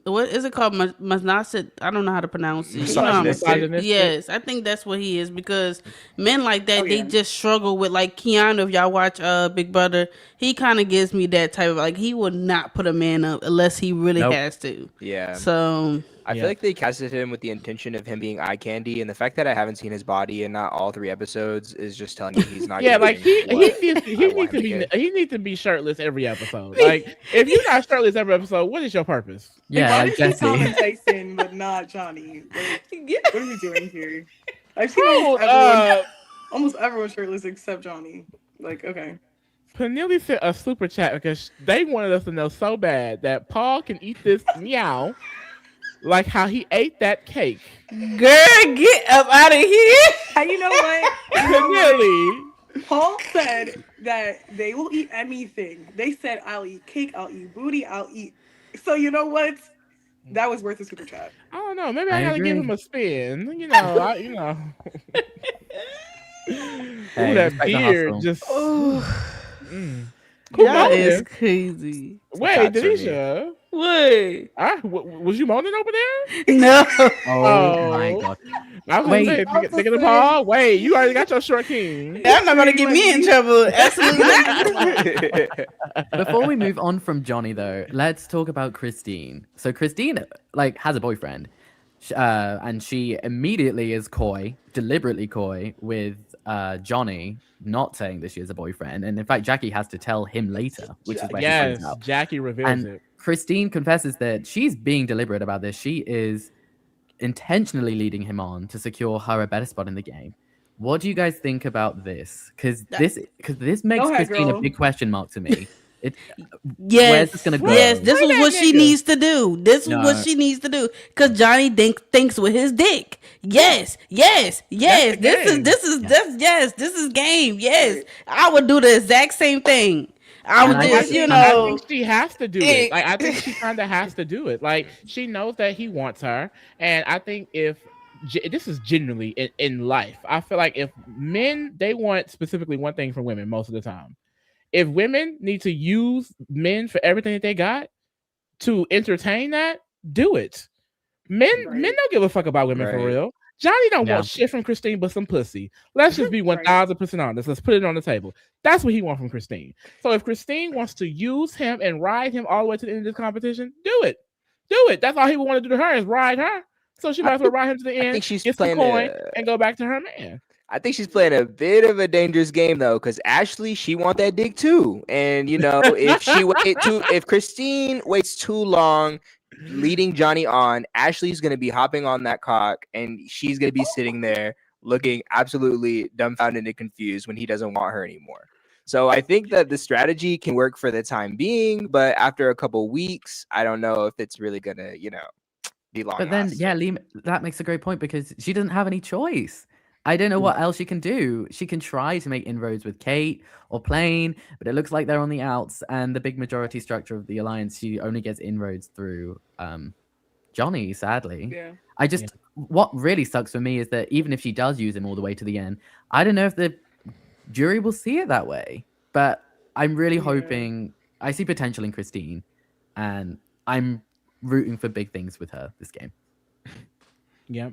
what is it called? Must not sit. I don't know how to pronounce it. Misogynistic. Yes, I think that's what he is, because men like that, they just struggle with, like Keanu. If y'all watch Big Brother, he kind of gives me that type of, like, he would not put a man up unless he really has to. Yeah. So I feel like they casted him with the intention of him being eye candy, and the fact that I haven't seen his body in not all 3 episodes is just telling me he's not. Yeah, like he needs needs to be shirtless every episode. Like, if you're not shirtless every episode, what is your purpose? Yeah, like Why is he Tom and Jesse. Tyson, but not Johnny? Like, what are we doing here? I've seen almost everyone shirtless except Johnny. Like, okay. Panelli sent a super chat because they wanted us to know so bad that Paul can eat this meow like how he ate that cake. girl, get up out of here. And you know what? Panelli. Paul said that they will eat anything. They said, I'll eat cake, I'll eat booty, I'll eat. So you know what? That was worth a super chat. I don't know. Maybe I I gotta give agree. him a spin. You know. Hey, Ooh, that respect the beard hustle. just. Y'all moaning? is crazy. Wait, Shots for me. Denisha. What? Was you moaning over there? No. Oh my god. I was Wait. gonna say, thinking of Paul. Wait, you already got your short king. That's not gonna get me in trouble. Absolutely not. Before we move on from Johnny, though, let's talk about Christine. So Christine, like, has a boyfriend, and she immediately is deliberately coy with Johnny, not saying that she has a boyfriend. And in fact, Jackie has to tell him later, which is where he Yes, finds out. Jackie reveals And it. Christine confesses that she's being deliberate about this. She is intentionally leading him on to secure her a better spot in the game. What do you guys think about this? Because this makes Go ahead, Christine girl. a big question mark to me. Where's Yes, this gonna go? yes, this is Where's what that she nigga? needs to do. This is No. what she needs to do. Cause Johnny thinks with his dick. Yes. This game. is game. Yes, I would do the exact same thing. I would And I just, think- I think she has to do it. Like, I think she kind of has to do it. Like, she knows that he wants her, and I think if this is generally in life, I feel like if men, they want specifically one thing from women most of the time. If women need to use men for everything that they got to entertain that, do it. Men don't give a fuck about women for Right. real. Johnny don't Yeah. want shit from Christine but some pussy. Let's just be 1000% honest. Let's put it on the table. That's what he wants from Christine. So if Christine wants to use him and ride him all the way to the end of this competition, do it. Do it. That's all he would want to do to her is ride her. So she might as well ride him to the end, think she's get the playing coin, and go back to her man. I think she's playing a bit of a dangerous game though, because Ashley, she want that dick too, and you know, if Christine waits too long, leading Johnny on, Ashley's gonna be hopping on that cock, and she's gonna be sitting there looking absolutely dumbfounded and confused when he doesn't want her anymore. So I think that the strategy can work for the time being, but after a couple weeks, I don't know if it's really gonna, be long. But then, yeah, Liam, that makes a great point because she doesn't have any choice. I don't know what else she can do. She can try to make inroads with Kate or Plain, but it looks like they're on the outs, and the big majority structure of the alliance, she only gets inroads through Johnny, sadly. Yeah. What really sucks for me is that even if she does use him all the way to the end, I don't know if the jury will see it that way. But I'm really hoping, I see potential in Christine, and I'm rooting for big things with her this game. Yep.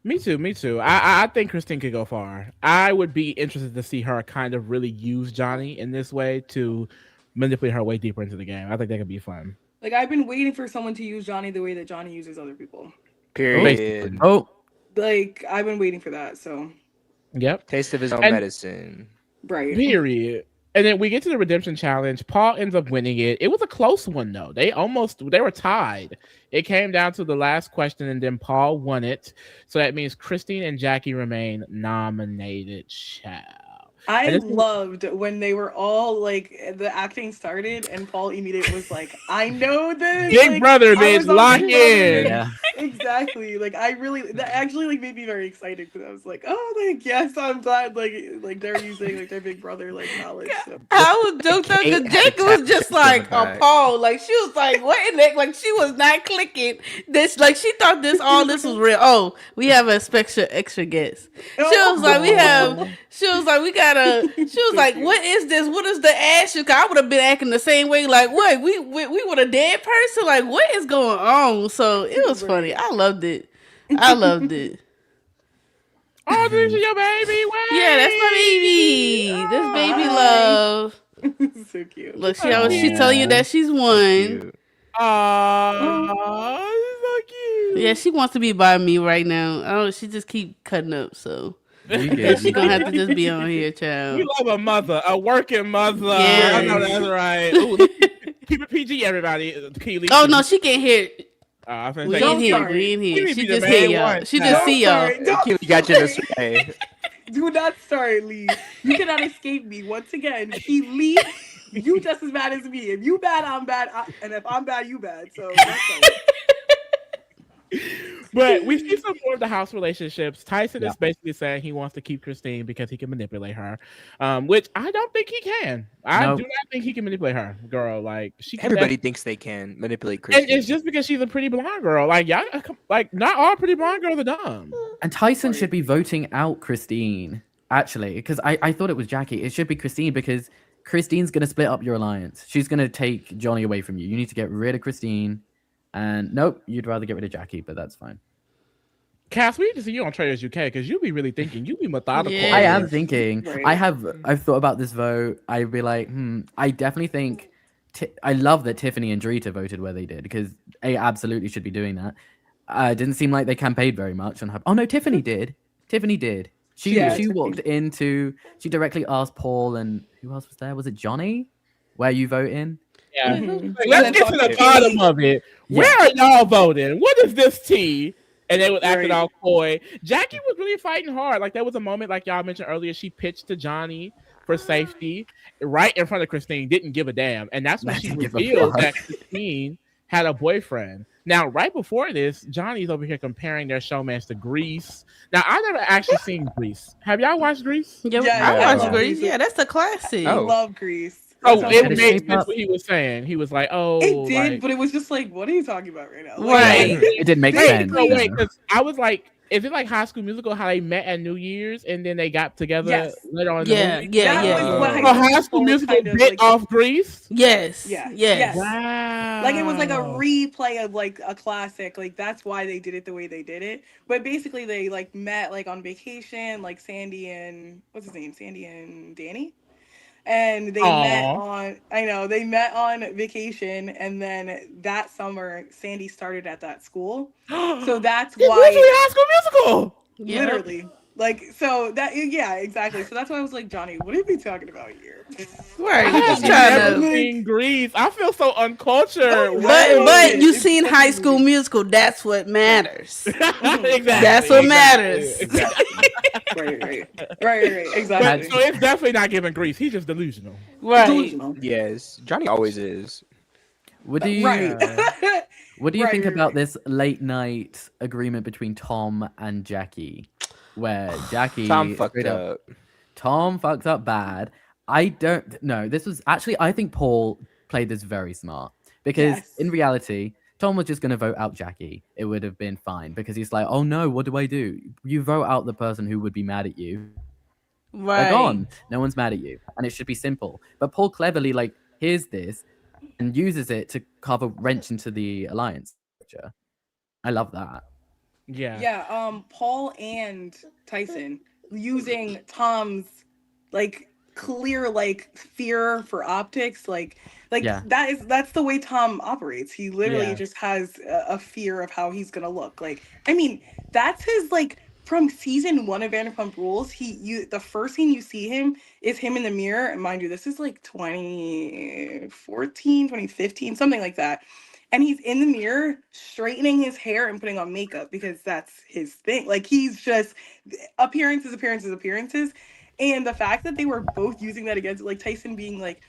Me too. I think Christine could go far. I would be interested to see her kind of really use Johnny in this way to manipulate her way deeper into the game. I think that could be fun. Like, I've been waiting for someone to use Johnny the way that Johnny uses other people. Period. Oh, Like, I've been waiting for that, so. Yep. Taste of his own And- medicine. Right. Period. And then we get to the redemption challenge. Paul ends up winning it. It was a close one though. They were tied. It came down to the last question, and then Paul won it. So that means Christine and Jackie remain nominated. Child. I And this is- loved when they were all like, the acting started and Paul immediately was like, I know this. Big like, brother, I bitch, was on lock Big in. Brother. yeah. Exactly. exactly. Like that actually like made me very excited because I was like, oh, like yes, I'm glad like they're using like their Big Brother like knowledge. So. I was joked up Kate because had a Jacob was just tactic like of attack. appalled. Like she was like, "What in the?" Like she was not clicking. This like she thought all this was real. Oh, we have a special extra guest. She was like, "We have." Aw. She was like, "We gotta." She was So like, cute. "What is this? What is the ass?" Cause I would have been acting the same way. Like, what? We with a dead person? Like, what is going on? So it was funny. I loved it. I loved it. Oh, this is your baby. Wait. Yeah, that's my baby. This baby Hi. love. So cute. Look, So she tell you Aw. that she's So won. cute. Oh, so cute. Yeah, she wants to be by me right now. I don't. She just keep cutting up, so You yeah, good? she You gonna have to good? just be on here, We child. love a mother, a working mother. Yeah. I know that's right. Ooh, keep it PG, everybody. Keely. Oh no, she can't hear. I was gonna We say, ain't Don't here. start. We ain't We here. need to She be the just hear main y'all. one She now. just Don't see y'all. start. Don't Keely got you this start. way. Do not start, Lee. You cannot escape me. Once again, he Lee, you just as bad as me. If you bad, I'm bad, and if I'm bad, you bad. So that's fine. But we see some more of the house relationships. Tyson Yeah. is basically saying he wants to keep Christine because he can manipulate her, which I don't think he can. I Nope. do not think he can manipulate her, girl. Like she can. Everybody thinks they can manipulate And Christian. it's just because she's a pretty blonde girl. Like y'all, like not all pretty blonde girls are dumb. And Tyson should be voting out Christine, actually, because I thought it was Jackie. It should be Christine because Christine's going to split up your alliance. She's going to take Johnny away from you. You need to get rid of Christine. And nope, you'd rather get rid of Jackie, but that's fine. Cass, we need to see you on Traders UK because you be really thinking. You be methodical. Yeah. I Yes. am thinking. Right. I've thought about this vote. I'd be like, I definitely think. I love that Tiffany and Drita voted where they did because they absolutely should be doing that. It didn't seem like they campaigned very much on her. Oh no, Tiffany did. Tiffany did. She Yeah, she Tiffany. walked into. She directly asked Paul and who else was there? Was it Johnny? Where you voting? Yeah. Mhm. Like, let's get to the bottom of it. Where are y'all voting? What is this tea? And they was acting Right. all coy. Jackie was really fighting hard. Like there was a moment, like y'all mentioned earlier, she pitched to Johnny for safety right in front of Christine. Didn't give a damn, and that's when she Didn't give a revealed fuck. that Christine had a boyfriend. Now, right before this, Johnny's over here comparing their showmance to Grease. Now, I never actually seen Grease. Have y'all watched Grease? Yeah, Yeah, I yeah. watched Grease. Yeah. Yeah, that's a classic. I Oh. love Grease. Oh, That it sounds made shape sense up. what he was saying. He was like, "Oh, It did, like, but it was just like, what are you talking about right now? Right. It didn't make wait, sense. no, wait, no. because I was like, is it like High School Musical how they met at New Year's and then they got together Yes. later on? Yeah, In the movie? yeah, That yeah. was what So High High School was Musical kind of bit like- off Grease. Yes. Yeah. Yes. Yes. Wow, Like it was like a replay of like a classic. Like that's why they did it the way they did it. But basically they like met like on vacation, like Sandy and what's his name? Sandy and Danny. And they met Aw. they met on vacation, and then that summer Sandy started at that school. So that's It's literally why High School Musical. Yep. literally. Like so that yeah, exactly. So that's why I was like, Johnny, what are we talking about here? Right. I You have just trying never to. seen Grease. I feel so uncultured. Oh, But you It's seen such a High movie. School Musical. That's what matters. Exactly. That's what matters. Exactly. Right. Exactly. But, so it's definitely not giving Grease. He's just delusional. Right. Delusional. Yes, Johnny always is. What do you Right. What do you Right, think right, about right. this late night agreement between Tom and Jackie, where Jackie Tom fucked straight up. Tom fucked up bad. I don't know. This was actually I think Paul played this very smart because Yes. in reality, Tom was just going to vote out Jackie. It would have been fine because he's like, "Oh no, what do I do? You vote out the person who would be mad at you. They're Right. gone. No one's mad at you, and it should be simple." But Paul cleverly like hears this and uses it to carve a wrench into the alliance structure. I love that. Yeah. Yeah, Paul and Tyson using Tom's like clear like fear for optics, like Yeah. that's the way Tom operates. He literally Yeah. just has a fear of how he's gonna look. Like, I mean, that's his like from season 1 of Vanderpump Rules. The first scene you see him is him in the mirror, and mind you, this is like 2014, 2015, something like that. And he's in the mirror straightening his hair and putting on makeup because that's his thing. Like he's just appearances. And the fact that they were both using that against like Tyson being like,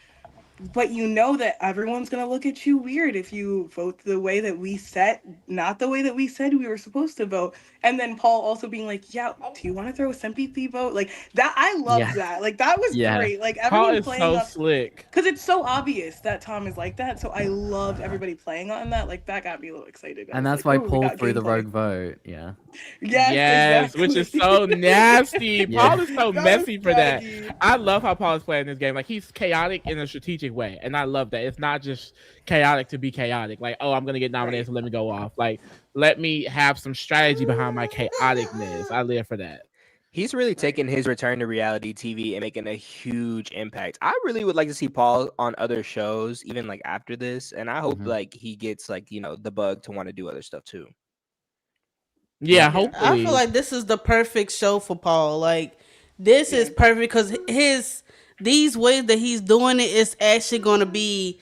but you know that everyone's going to look at you weird if you vote the way that we set, not the way that we said we were supposed to vote. And then Paul also being like, yeah, do you want to throw a sympathy vote? Like that, I loved Yeah. that. Like that was Yeah. great. Like Paul everyone is playing so on, slick. because it's so obvious that Tom is like that. So I loved everybody playing on that. Like that got me a little excited. I And was that's like, why oh, we Paul got threw the gameplay. rogue vote. Yeah. Yes, Yes, which is exactly. so nasty. Yeah. Paul is so That was messy for that. strategy. I love how Paul is playing this game. Like he's chaotic in a strategic way, and I love that. It's not just chaotic to be chaotic. Like, oh, I'm gonna get nominated, Right. so let me go off. Like, let me have some strategy behind my chaoticness. I live for that. He's really taken his return to reality TV and making a huge impact. I really would like to see Paul on other shows, even like after this, and I hope Mhm. like he gets like the bug to want to do other stuff too. Yeah, Yeah. I feel hopefully. like this is the perfect show for Paul. Like this Yeah. is perfect because these ways that he's doing it is actually going to be,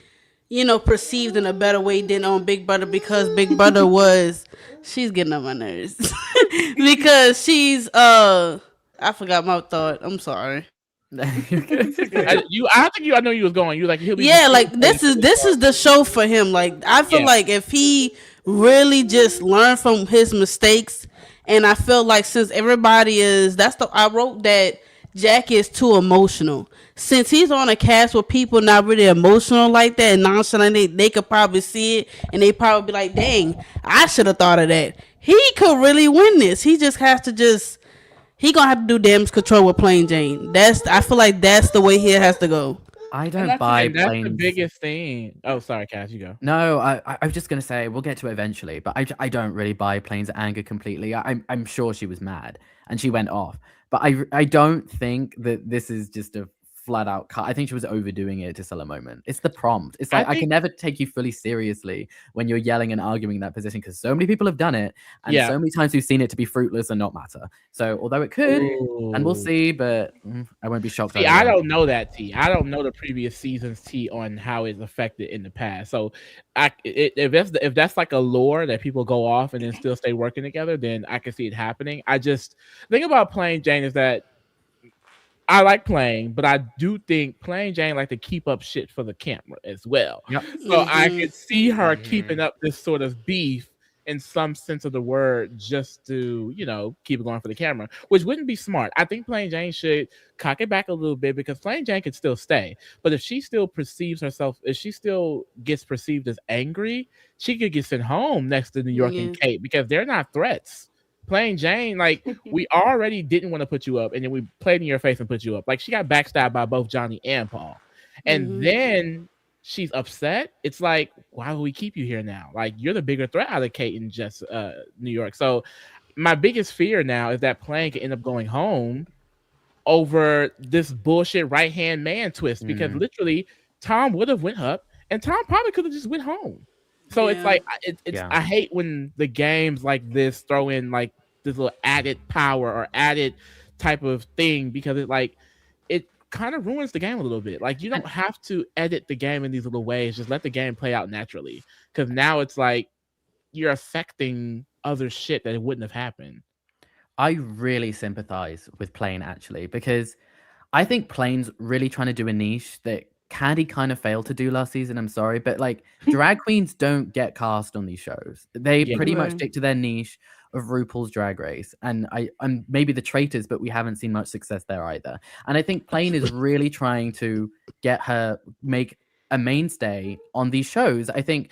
perceived in a better way than on Big Brother because Big Brother was she's getting on my nerves because she's I forgot my thought. I'm sorry. It's okay. I think you. I know you was going. You like he'll be Yeah, like discriminated this is the show for him. Like I feel Yeah. like if he really just learned from his mistakes, and I feel like since everybody is I wrote that Jack is too emotional. Since he's on a cast with people not really emotional like that and nonchalant, they could probably see it and they probably be like, "Dang, I should have thought of that." He could really win this. He just has to he gonna have to do damage control with Plain Jane. I feel like that's the way he has to go. I And don't that's the buy And thing. that's the planes. biggest thing. Oh, sorry, Cass, you go. No, I was just gonna say we'll get to it eventually, but I don't really buy Plane's anger completely. I'm sure she was mad and she went off, but I don't think that this is just a flat out cut. I think she was overdoing it to sell a moment. It's the prompt. It's I like I think can never take you fully seriously when you're yelling and arguing in that position because so many people have done it and yeah. so many times we've seen it to be fruitless and not matter. So although it could, and we'll Ooh. see, but I won't be shocked See, either I way. don't know that T. I don't know the previous season's T on how it's affected in the past. So, if that's like a lore that people go off and then still stay working together, then I can see it happening. I just think about Plain Jane is that I like playing, but I do think Plain Jane like to keep up shit for the camera as well. Yep. So I Hmm. could see her keeping Mhm. up this sort of beef in some sense of the word just to, keep it going for the camera, which wouldn't be smart. I think Plain Jane should cock it back a little bit because Plain Jane could still stay. But if she still perceives herself, if she still gets perceived as angry, she could get sent home next to New York and Yeah. Kate because they're not threats. Plain Jane, like we already didn't want to put you up, and then we played in your face and put you up. Like she got backstabbed by both Johnny and Paul, and Hmm. then she's upset. It's like, why would we keep you here now? Like you're the bigger threat out of Kate and just New York. So my biggest fear now is that Plain could end up going home over this bullshit right hand man twist because Mm, literally Tom would have went up and Tom probably could have just went home. So it's Yeah. like it's yeah. I hate when the games like this throw in like this little added power or added type of thing because it kind of ruins the game a little bit. Like you don't have to edit the game in these little ways. Just let the game play out naturally. Because now it's like you're affecting other shit that it wouldn't have happened. I really sympathize with Plane actually because I think Plane's really trying to do a niche that Candy kind of failed to do last season. I'm sorry, but like drag queens don't get cast on these shows. They Yeah. pretty much Right. stick to their niche of RuPaul's Drag Race, and I'm maybe the traitors, but we haven't seen much success there either. And I think Plane is really trying to get her make a mainstay on these shows. I think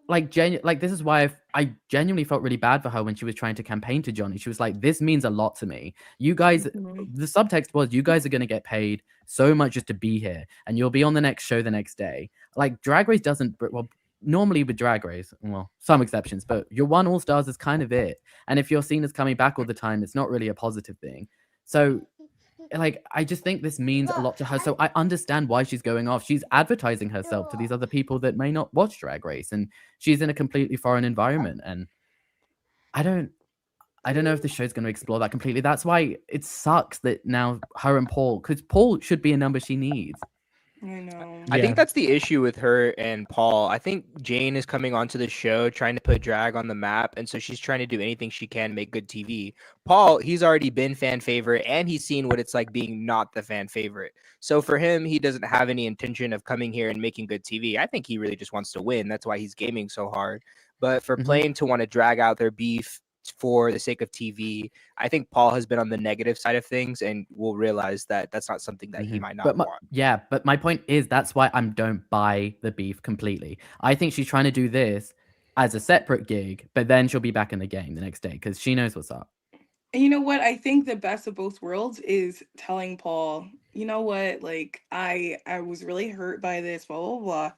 like this is why I genuinely felt really bad for her when she was trying to campaign to Johnny. She was like, "This means a lot to me. You guys." Mhm. The subtext was, "You guys are going to get paid so much just to be here, and you'll be on the next show the next day." Like Drag Race doesn't. Well, normally with Drag Race, well, some exceptions, but your one All Stars is kind of it. And if you're seen as coming back all the time, it's not really a positive thing. So like I just think this means a lot to her. So I understand why she's going off. She's advertising herself to these other people that may not watch Drag Race, and she's in a completely foreign environment. And I don't I don't know if the show's going to explore that completely. That's why it sucks that now her and Paul, because Paul should be a number she needs. I know. I Yeah. think that's the issue with her and Paul. I think Jane is coming onto the show trying to put drag on the map, and so she's trying to do anything she can to make good TV. Paul, he's already been fan favorite, and he's seen what it's like being not the fan favorite. So for him, he doesn't have any intention of coming here and making good TV. I think he really just wants to win. That's why he's gaming so hard. But for Plane to want to drag out their beef for the sake of TV, I think Paul has been on the negative side of things, and will realize that that's not something that he might not want. But my point is that's why I don't buy the beef completely. I think she's trying to do this as a separate gig, but then she'll be back in the game the next day because she knows what's up. And you know what? I think the best of both worlds is telling Paul, you know what? Like, I was really hurt by this, blah, blah, blah.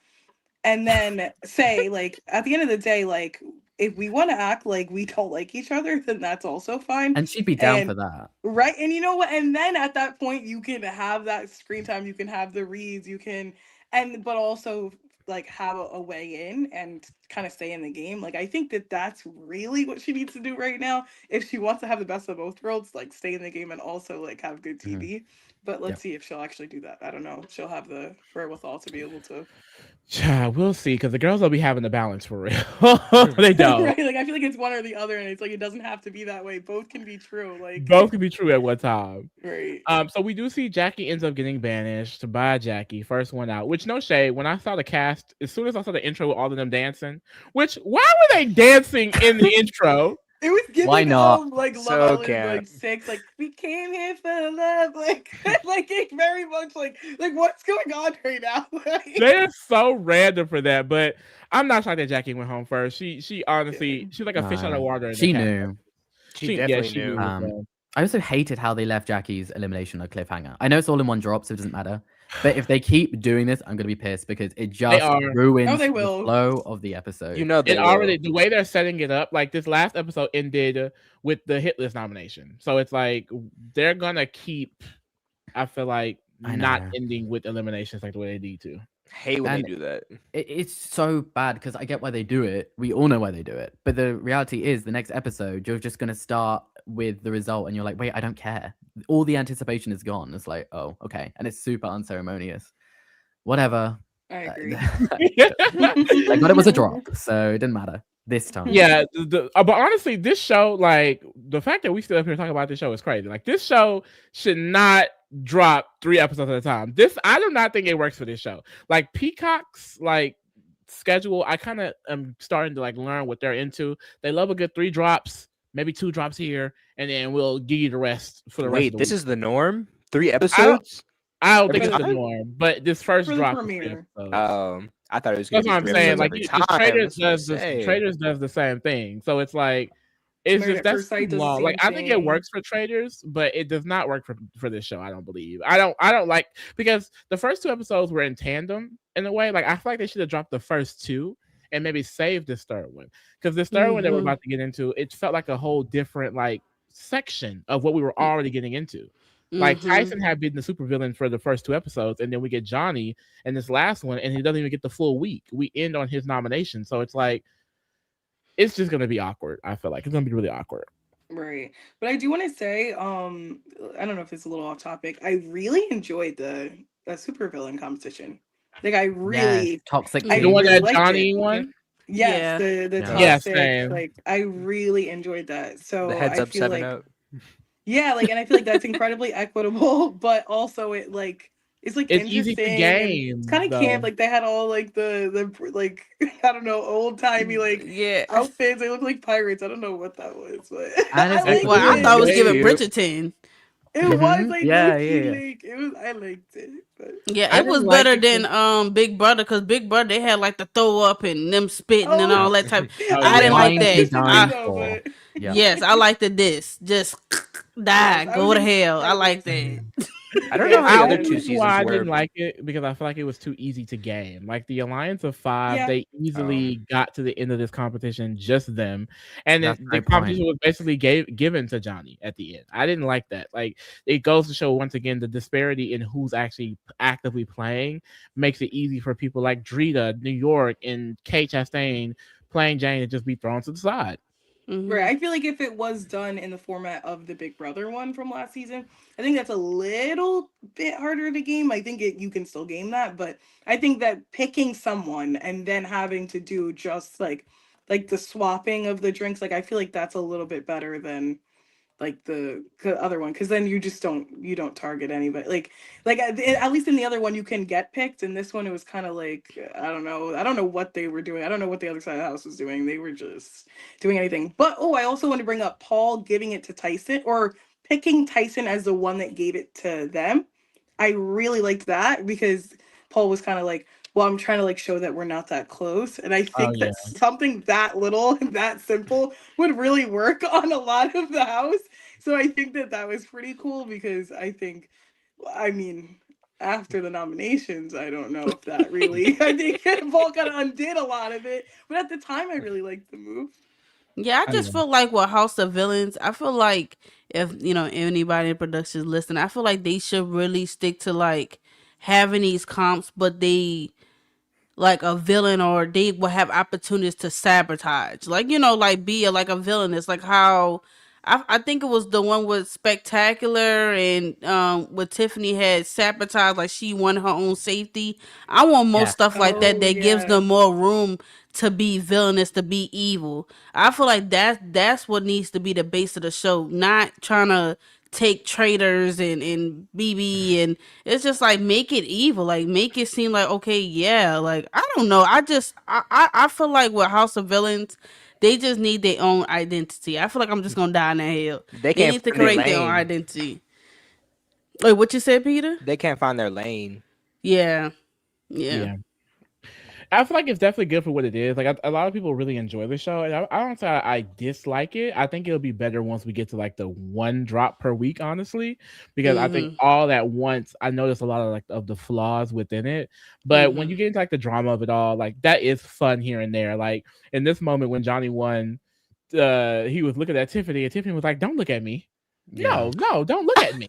And then say, like, at the end of the day, like, if we want to act like we don't like each other, then that's also fine. And she'd be down for that. Right. And you know what? And then at that point, you can have that screen time, you can have the reads, you can, but also like have a way in and kind of stay in the game. Like, I think that that's really what she needs to do right now. If she wants to have the best of both worlds, like stay in the game and also like have good TV. But let's see if she'll actually do that. I don't know. She'll have the wherewithal to be able to. We'll see, because the girls will be having the balance for real. They don't. Right? Like, I feel like it's one or the other, and it's like it doesn't have to be that way. Both can be true. Like, both can be true at one time. Right. So we do see Jackie ends up getting banished. Bye, Jackie. First one out. Which, no shade. When I saw the cast, as soon as I saw the intro with all of them dancing, why were they dancing in the intro? It was giving Why not? Like So Love Island, camp. like 6, like we came here for love, like like it very much like what's going on right now? Like, They're so random for that, but I'm not shocked that Jackie went home first. She honestly, she's like a fish out of water. In She the cast. knew. She definitely knew. I also hated how they left Jackie's elimination a cliffhanger. I know it's all in one drop, so it doesn't matter. But if they keep doing this, I'm gonna be pissed because it just ruins they the will. flow of the episode. You know, they It already, the way they're setting it up, like this last episode ended with the hit list nomination. So it's like they're gonna keep, I feel like, not ending with eliminations like the way they need to. hate when they do that. It's so bad because I get why they do it. We all know why they do it. But the reality is the next episode, you're just gonna start with the result and you're like, wait, I don't care. All the anticipation is gone. It's like, oh, okay. And it's super unceremonious. Whatever. I agree. I got it was a drop, so it didn't matter this time. Yeah, but honestly, this show, like the fact that we still up here talking about this show is crazy. Like this show should not drop 3 episodes at a time. I do not think it works for this show. Like Peacock's like schedule, I kind of am starting to like learn what they're into. They love a good 3 drops, maybe 2 drops here, and then we'll give you the rest for the rest. Wait, this is the norm? 3 episodes? I don't think it's the norm, but this first drop. I thought it was. That's what I'm saying. Like Traders does the same thing, so it's like it's just that's too long. Like I think it works for Traders, but it does not work for this show. I don't believe. I don't like, because the first 2 episodes were in tandem in a way. Like I feel like they should have dropped the first 2 and maybe saved this third one, because this third one that we're about to get into, it felt like a whole different like section of what we were already getting into. Like Tyson had been the supervillain for the first 2 episodes, and then we get Johnny in this last one, and he doesn't even get the full week. We end on his nomination, so it's like it's just gonna be awkward. I feel like it's gonna be really awkward. Right, but I do want to say, I don't know if it's a little off topic. I really enjoyed the supervillain competition. Like I really toxic. The one that Johnny won. Yes, the toxic. Like I really enjoyed that. So the heads I up feel 7-0. Yeah, like, and I feel like that's incredibly equitable, but also it's like it's interesting. Easy to game. It's kind of camp. Like they had all like the like I don't know, old timey like outfits. They look like pirates. I don't know what that was, but I thought it was giving Bridgerton. It was like like it was. I liked it, but it was better than Big Brother, because Big Brother they had like the throw up and them spitting and all that type. I didn't like that. Yes, I liked this. Just die, go to hell. I like that. I don't know how the other 2 seasons were. I didn't like it because I feel like it was too easy to game. Like the Alliance of 5, they easily got to the end of this competition, just them, and then the competition was basically given to Johnny at the end. I didn't like that. Like it goes to show once again the disparity in who's actually actively playing makes it easy for people like Drita, New York, and Kate Chastain playing Jane to just be thrown to the side. Right. Mm-hmm. I feel like if it was done in the format of the Big Brother one from last season, I think that's a little bit harder to game. I think you can still game that, but I think that picking someone and then having to do just like the swapping of the drinks, like I feel like that's a little bit better than like the other one, because then you don't target anybody, like at least in the other one you can get picked. In this one it was kind of like I don't know what they were doing. I don't know what the other side of the house was doing. They were just doing anything. But I also want to bring up Paul giving it to Tyson, or picking Tyson as the one that gave it to them. I really liked that, because Paul was kind of like, well, I'm trying to like show that we're not that close. And I Oh think yeah. that something that little and that simple would really work on a lot of the house. So I think that that was pretty cool, because I mean, after the nominations, I don't know if that really, I think Paul kind of undid a lot of it. But at the time, I really liked the move. Yeah, I Oh just yeah. feel like with House of Villains, I feel like if anybody in production is listening, I feel like they should really stick to like having these comps, but they like a villain, or they will have opportunities to sabotage, like like be like a villainous, like how I think it was the one with Spectacular and with Tiffany had sabotage, like she wanted her own safety. I want more Yeah. stuff like that Oh, that gives yeah. them more room to be villainous, to be evil. I feel like that's what needs to be the base of the show, not trying to take traitors and BB, and it's just like make it evil, like make it seem like okay, yeah, like I don't know. I feel like with House of Villains, they just need their own identity. I feel like I'm just gonna die in that hell. They They can't need to find their create their own lane. identity. Like what you said, Peter? They can't find their lane. Yeah, yeah. Yeah. I feel like it's definitely good for what it is. Like a lot of people really enjoy the show, and I don't say I dislike it. I think it'll be better once we get to like the one drop per week, honestly, because I think Mhm. all at once I noticed a lot of like of the flaws within it. But when Mhm. you get into like the drama of it all, like that is fun here and there. Like in this moment when Johnny won, he was looking at Tiffany, and Tiffany was like, "Don't look at me. Yeah. No, don't look at me."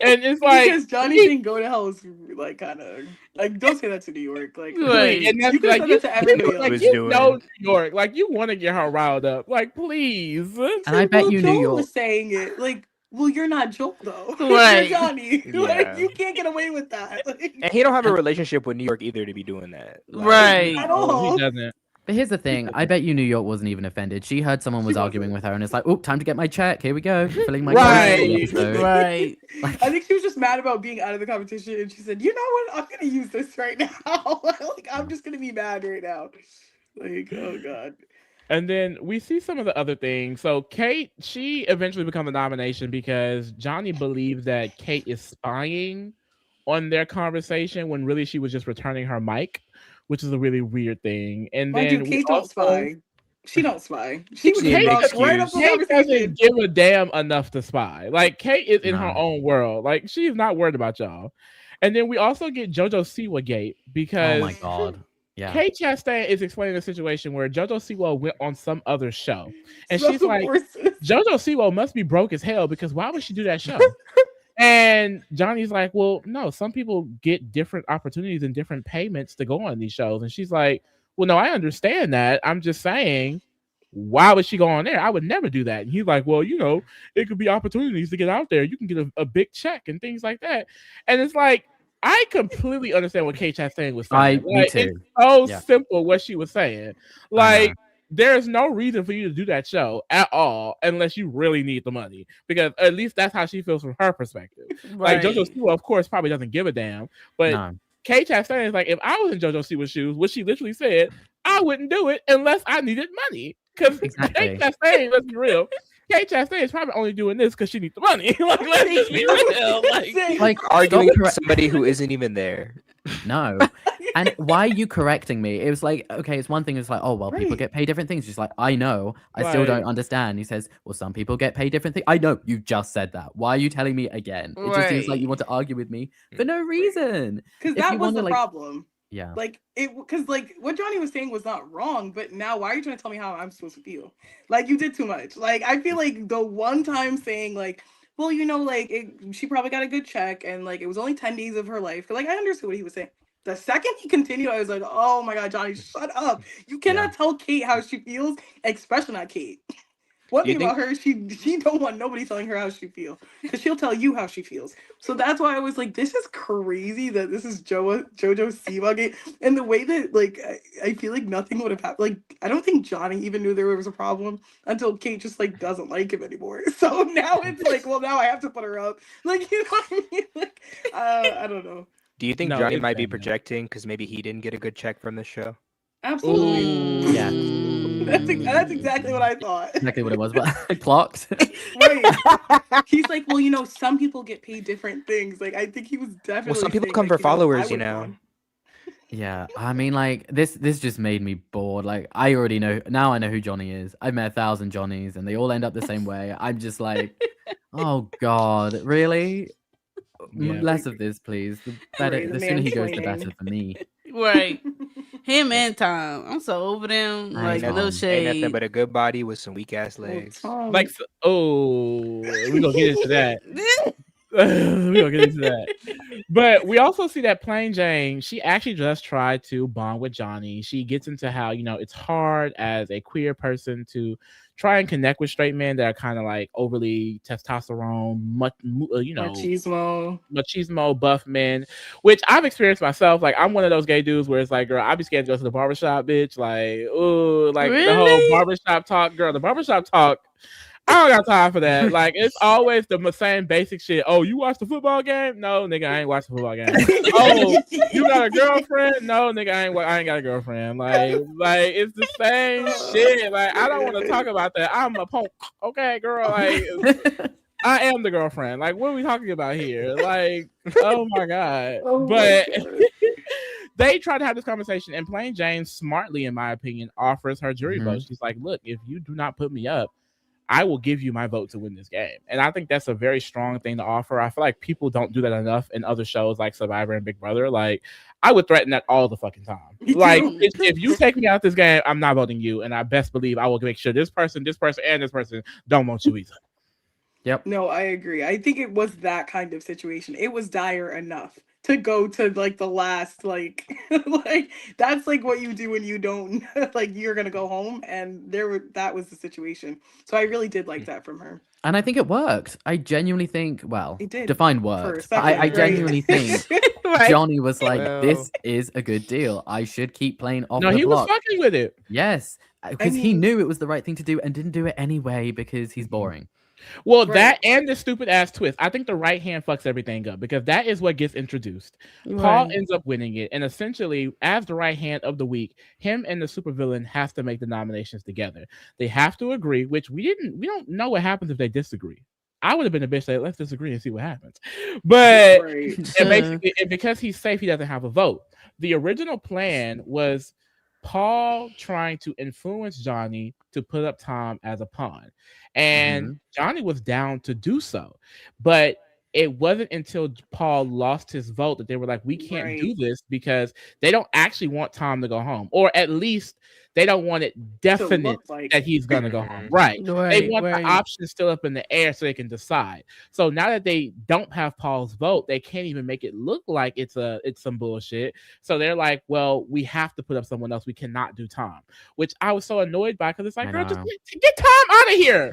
And it's like, Because Johnny please, saying go to hell is like kind of like, don't say that to New York. Like, Right. and that's you could like say you, that to He knew everybody what he else. was you know doing. New York, like you want to get her riled up, like please. And I bet Well, you New Joel York. was saying it like, well, you're not Joel though. You're Right. Johnny. Like, Yeah. you can't get away with that. And Like, he don't have a And relationship with New York either to be doing that. Like, Right. at No, he all. doesn't. but here's the thing. I bet you New York wasn't even offended. She heard someone She was arguing wasn't. with her, and it's like, oh, time to get my check. Here we go, filling my quota for the Right. episode. Right. Like, I think she was just mad about being out of the competition, and she said, "You know what? I'm gonna use this right now. Like, I'm just gonna be mad right now." Like, oh god. And then we see some of the other things. So Kate, she eventually becomes a nomination because Johnny believes that Kate is spying on their conversation when really she was just returning her mic, which is a really weird thing. And Mind you, then we Kate don't also spy. She don't spy. She Keeps would needing get an Kate, bumped right up excuse. the Kate conversation. doesn't give a damn enough to spy. Like Kate is in her no. own world. Like she is not worried about y'all. And then we also get Jojo Siwa Gate Oh my because god. Yeah. Kate Chastain is explaining a situation where Jojo Siwa went on some other show. And she's Special like, forces. Jojo Siwa must be broke as hell because why would she do that show? And Johnny's like, well, no, some people get different opportunities and different payments to go on these shows. And she's like, well, no, I understand that. I'm just saying, why would she go on there? I would never do that. And he's like, well, it could be opportunities to get out there. You can get a big check and things like that. And it's like, I completely understand what Kate Chastain was saying. Me Like, too. it's so Yeah. simple what she was saying. I Like, know. there's no reason for you to do that show at all unless you really need the money, because at least that's how she feels from her perspective. Like Right. JoJo Siwa, of course, probably doesn't give a damn, but No. Kate Chastain is like, if I was in JoJo Siwa's shoes, what she literally said, I wouldn't do it unless I needed money. Because Exactly. Kate Chastain, let's be real, Kate Chastain is probably only doing this because she needs the money. Like, let's just be real. Like, Arguing stop with somebody who isn't even there. No. And why are you correcting me? It was like, okay, it's one thing. It's like, oh, well, people Right. get paid different things. She's like, I know. I still Right. don't understand. He says, well, some people get paid different things. I know. You just said that. Why are you telling me again? It just seems like Right. you want to argue with me for no reason. Because If that you was wanna, the like- problem. Yeah. Like because like what Johnny was saying was not wrong, but now why are you trying to tell me how I'm supposed to feel? Like, you did too much. Like, I feel like the one time saying like, well, like she probably got a good check, and like it was only 10 days of her life. Because like I understood what he was saying. The second he continued, I was like, oh my god, Johnny, shut up. You cannot tell Kate how she feels, especially not Kate. One Do you thing about her, she don't want nobody telling her how she feels, because she'll tell you how she feels. So that's why I was like, this is crazy that this is Jojo Siwa game, and the way that like I feel like nothing would have happened. Like I don't think Johnny even knew there was a problem until Kate just like doesn't like him anymore. So now it's like, well, now I have to put her up. Like you know what I mean? Like I don't know. Do you think No, Johnny it's might be bad, man. projecting because maybe he didn't get a good check from the show? Absolutely. Yeah. That's exactly what I thought. Exactly what it was, but clocked. Right. He's like, well, you know, some people get paid different things. Like, I think he was definitely. Well, some people saying, come like, for you know, I followers, you would've know. gone. Yeah, I mean, like this just made me bored. Like I already know now. I know who Johnny is. I've met 1,000 Johnnies, and they all end up the same way. I'm just like, oh God, really? Yeah. Less of this, please. The better. Right, the The sooner he goes, the mansplaining. better for me. Right. Him and Tom. I'm so over them. I Like, know. no Ain't shade. nothing but a good body with some weak ass Oh, legs. Tom. Like, we gonna get into that. We gonna get into that. But we also see that Plain Jane, she actually just tried to bond with Johnny. She gets into how, you know, it's hard as a queer person to try and connect with straight men that are kind of like overly testosterone, you know, machismo buff men, which I've experienced myself. Like, I'm one of those gay dudes where it's like, girl, I'd be scared to go to the barbershop, bitch. Like, ooh, like the whole Really? barbershop talk, girl, the barbershop talk. I don't got time for that. Like, it's always the same basic shit. Oh, you watched the football game? No, nigga, I ain't watched the football game. Oh, you got a girlfriend? No, nigga, I ain't got a girlfriend. Like it's the same shit. Like, I don't want to talk about that. I'm a punk. Okay, girl. Like, I am the girlfriend. Like, what are we talking about here? Like, oh my God. But they try to have this conversation, and Plain Jane smartly, in my opinion, offers her jury vote. She's like, look, if you do not put me up, I will give you my vote to win this game. And I think that's a very strong thing to offer. I feel like people don't do that enough in other shows like Survivor and Big Brother. Like, I would threaten that all the fucking time. Like, if you take me out this game, I'm not voting you. And I best believe I will make sure this person, and this person don't want you either. Yep. No, I agree. I think it was that kind of situation. It was dire enough to go to like the last like like that's like what you do when you don't like you're gonna go home, and that was the situation. So I really did like that from her. And I think it worked. I genuinely think, well, It did define for a worked. second, I right? genuinely think Right. Johnny was like, Well- this is a good deal. I should keep playing off No, the he was block. fucking with it. Yes, because he mean- knew it was the right thing to do and didn't do it anyway because he's boring. Well, Right. that and the stupid ass twist. I think the right hand fucks everything up because that is what gets introduced. Paul Right. ends up winning it, and essentially, as the right hand of the week, him and the supervillain has to make the nominations together. They have to agree, which we don't know what happens if they disagree. I would have been a bitch that let's disagree and see what happens. But Right. and basically, and because he's safe, he doesn't have a vote. The original plan was Paul trying to influence Johnny to put up Tom as a pawn. And Johnny was down to do so. But it wasn't until Paul lost his vote that they were like, we can't do Right. this because they don't actually want Tom to go home. Or at least they don't want it To definite look like that he's going to go home. Mhm. Right. They Right. want Right. the option still up in the air so they can decide. So now that they don't have Paul's vote, they can't even make it look like it's some bullshit. So they're like, well, we have to put up someone else. We cannot do Tom, which I was so annoyed by because it's like, I girl, just know. get Tom out of here.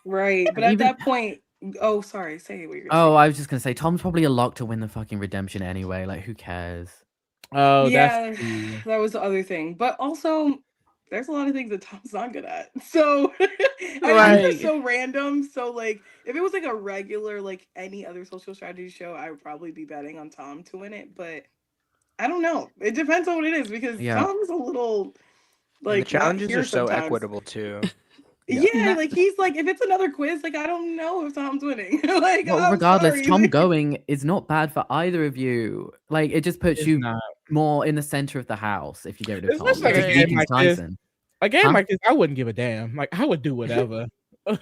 right. But at Even- that point, oh sorry, say what you're Oh, I was just gonna say Tom's probably a lock to win the fucking redemption anyway. Like, who cares? Oh, yeah, that's true. that was the other thing. But also, there's a lot of things that Tom's not good at. So I mean, Right. it's just so random. So like, if it was like a regular, like any other social strategy show, I would probably be betting on Tom to win it. But I don't know. It depends on what it is because Yeah. Tom's a little And like the challenges not here are so sometimes. equitable too. Yeah, like he's like, if it's another quiz, like I don't know if Tom's winning. Like, Well, I'm regardless, sorry. Tom going is not bad for either of you. Like, it just puts It's you not. more in the center of the house if you get rid of Tom. Especially like a Because game Ethan's like this. Tyson. A game Huh? like this, I wouldn't give a damn. Like, I would do whatever. Yeah,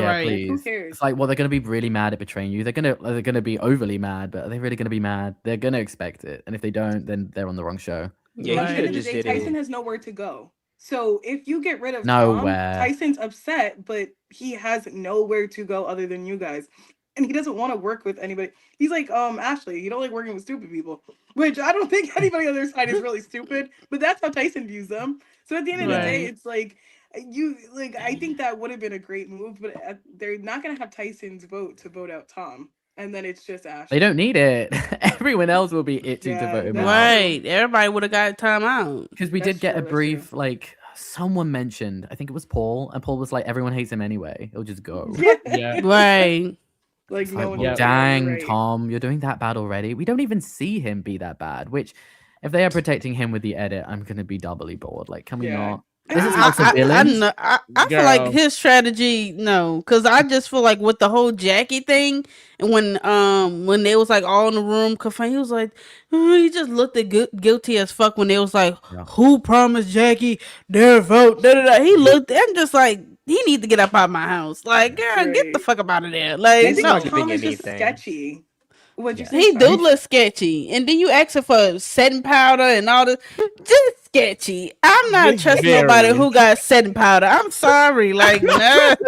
Right. please. Who cares? It's like, well, they're gonna be really mad at betraying you. They're gonna be overly mad, but are they really gonna be mad? They're gonna expect it, and if they don't, then they're on the wrong show. Yeah, At he the end should've of the just day, did it. Tyson has nowhere to go. So if you get rid of Nowhere. Tom, Tyson's upset, but he has nowhere to go other than you guys. And he doesn't want to work with anybody. He's like, Ashley, you don't like working with stupid people. Which I don't think anybody on their side is really stupid, but that's how Tyson views them. So at the end of the day, Right. it's like I think that would have been a great move, but they're not gonna have Tyson's vote to vote out Tom, and then it's just Ashley. They don't need it. Everyone else will be itching to Yeah, vote him that's out. Right. Everybody would have got time out. Because we That's did get true, a that's brief, true. like, someone mentioned, I think it was Paul, and Paul was like, everyone hates him anyway. He'll just go. Yeah. Right. Like It's no like, one. well, Yeah, dang, you're right. Tom, you're doing that bad already. We don't even see him be that bad, which, if they are protecting him with the edit, I'm going to be doubly bored. Like, can we Yeah. not? This is House of I Villains. know. I feel like Girl. his strategy, no, because I just feel like with the whole Jackie thing, and when they was like all in the room, he was like, he just looked at guilty as fuck when they was like, Yeah. who promised Jackie their vote? Da, da, da. He looked, I'm just like, he need to get up out of my house. Like, girl, get the Right. fuck up out of there. I Like, He's think no. not giving Tom is just anything. sketchy. What'd you Yeah. say? He do Sorry. look sketchy, and then you asking for setting powder and all this, just sketchy. I'm not Just trusting very. nobody who got setting powder. I'm sorry, like no.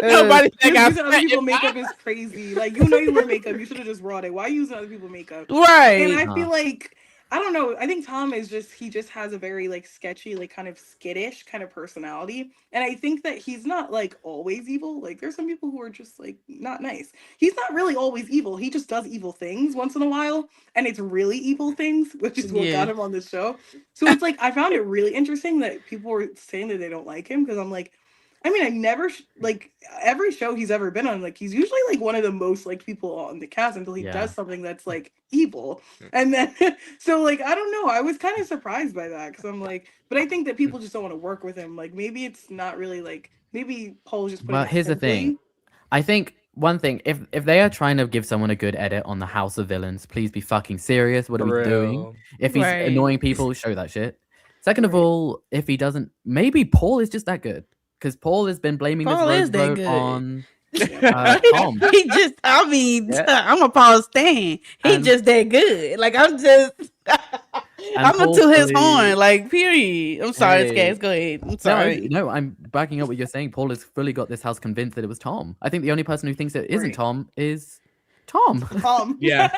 Nobody think I Using other people's makeup is crazy. Like you wear makeup, you should have just brought it. Why using other people's makeup? And Right. I feel like I don't know. I think Tom is he just has a very like sketchy, like kind of skittish kind of personality. And I think that he's not like always evil. Like there's some people who are just like not nice. He's not really always evil. He just does evil things once in a while. And it's really evil things, which is what Yeah. got him on this show. So it's like I found it really interesting that people were saying that they don't like him because I'm like, I mean, I never like every show he's ever been on. Like he's usually like one of the most liked people on the cast until he Yeah. does something that's like evil, and then so like I don't know. I was kind of surprised by that because I'm like, but I think that people just don't want to work with him. Like maybe it's not really like maybe Paul's just putting. Well, it here's the simply. thing. I think one thing, if they are trying to give someone a good edit on the House of Villains, please be fucking serious. What are we doing? Real. If he's Right. annoying people, show that shit. Second of Right. all, if he doesn't, maybe Paul is just that good. Because Paul has been blaming Paul this is rogue that vote good. on Yeah. Tom. He just, I mean, Yeah. I'm a Paul Stan. He And- just that good. Like I'm just, I'm Paul into his fully- horn. Like period. I'm sorry, Hey. Skaz. Go ahead. I'm sorry. No, I'm backing up what you're saying. Paul has fully got this house convinced that it was Tom. I think the only person who thinks it isn't Right. Tom is Tom. Tom. Yeah.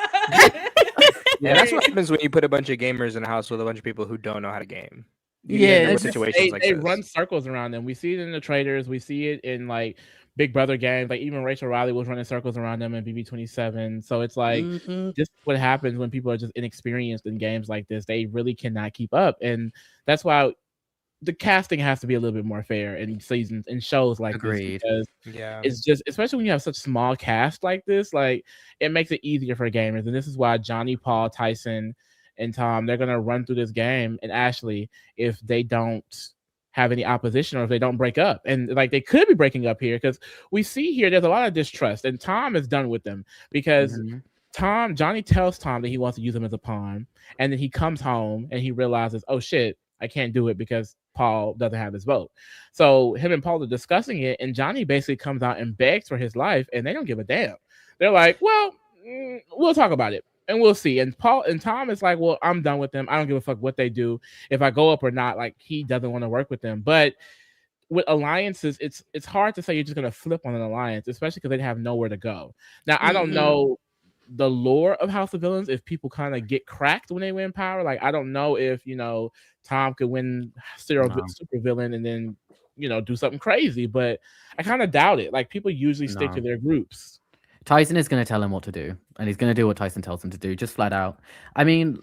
Yeah, that's what happens when you put a bunch of gamers in a house with a bunch of people who don't know how to game. You Yeah, end up it's with just- situations like they this. run circles around them. We see it in the trailers. We see it in like Big Brother games. Like even Rachel Riley was running circles around them in BB27. So it's like Mhm. this is what happens when people are just inexperienced in games like this. They really cannot keep up, and that's why the casting has to be a little bit more fair in seasons and shows like Agreed. this because Yeah. it's just, especially when you have such small cast like this, like it makes it easier for gamers. And this is why Johnny, Paul, Tyson, and Tom, they're gonna run through this game. And Ashley, if they don't have any opposition or if they don't break up, and like they could be breaking up here because we see here there's a lot of distrust, and Tom is done with them because Mhm. Johnny tells Tom that he wants to use him as a pawn, and then he comes home and he realizes, oh shit, I can't do it because Paul doesn't have his vote. So him and Paul are discussing it, and Johnny basically comes out and begs for his life, and they don't give a damn. They're like, well, we'll talk about it and we'll see. And Paul and Tom is like, well, I'm done with them. I don't give a fuck what they do, if I go up or not. Like he doesn't want to work with them. But with alliances, it's hard to say you're just gonna flip on an alliance, especially because they have nowhere to go. Now I don't Mhm. know the lore of House of Villains, if people kind of get cracked when they win power. Like I don't know if Tom could win super villain and then do something crazy, but I kind of doubt it. Like people usually stick to No. their groups. Tyson is going to tell him what to do, and he's going to do what Tyson tells him to do, just flat out. I mean,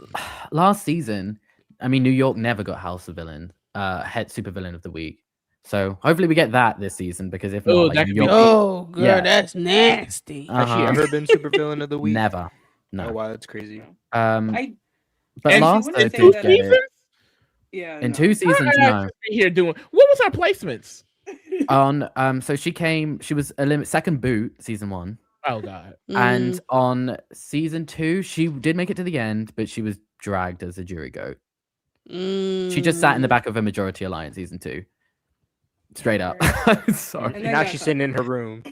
last season, New York never got House of Villain, head super villain of the week. So hopefully we get that this season, because if Oh, not, that like, could New be York, Oh, girl, Yeah. that's nasty. Has she Uh-huh. ever been supervillain of the week? never. Oh No. wow, that's crazy. I But And last wouldn't though say did that- get it. yeah. In no. 2 seasons, I no. be here doing. What was our placements? On so she was second boot season 1. Oh god. And on season 2, she did make it to the end, but she was dragged as a jury goat. She just sat in the back of a majority alliance season 2. Straight up. Sorry. And And now she's sitting in her room.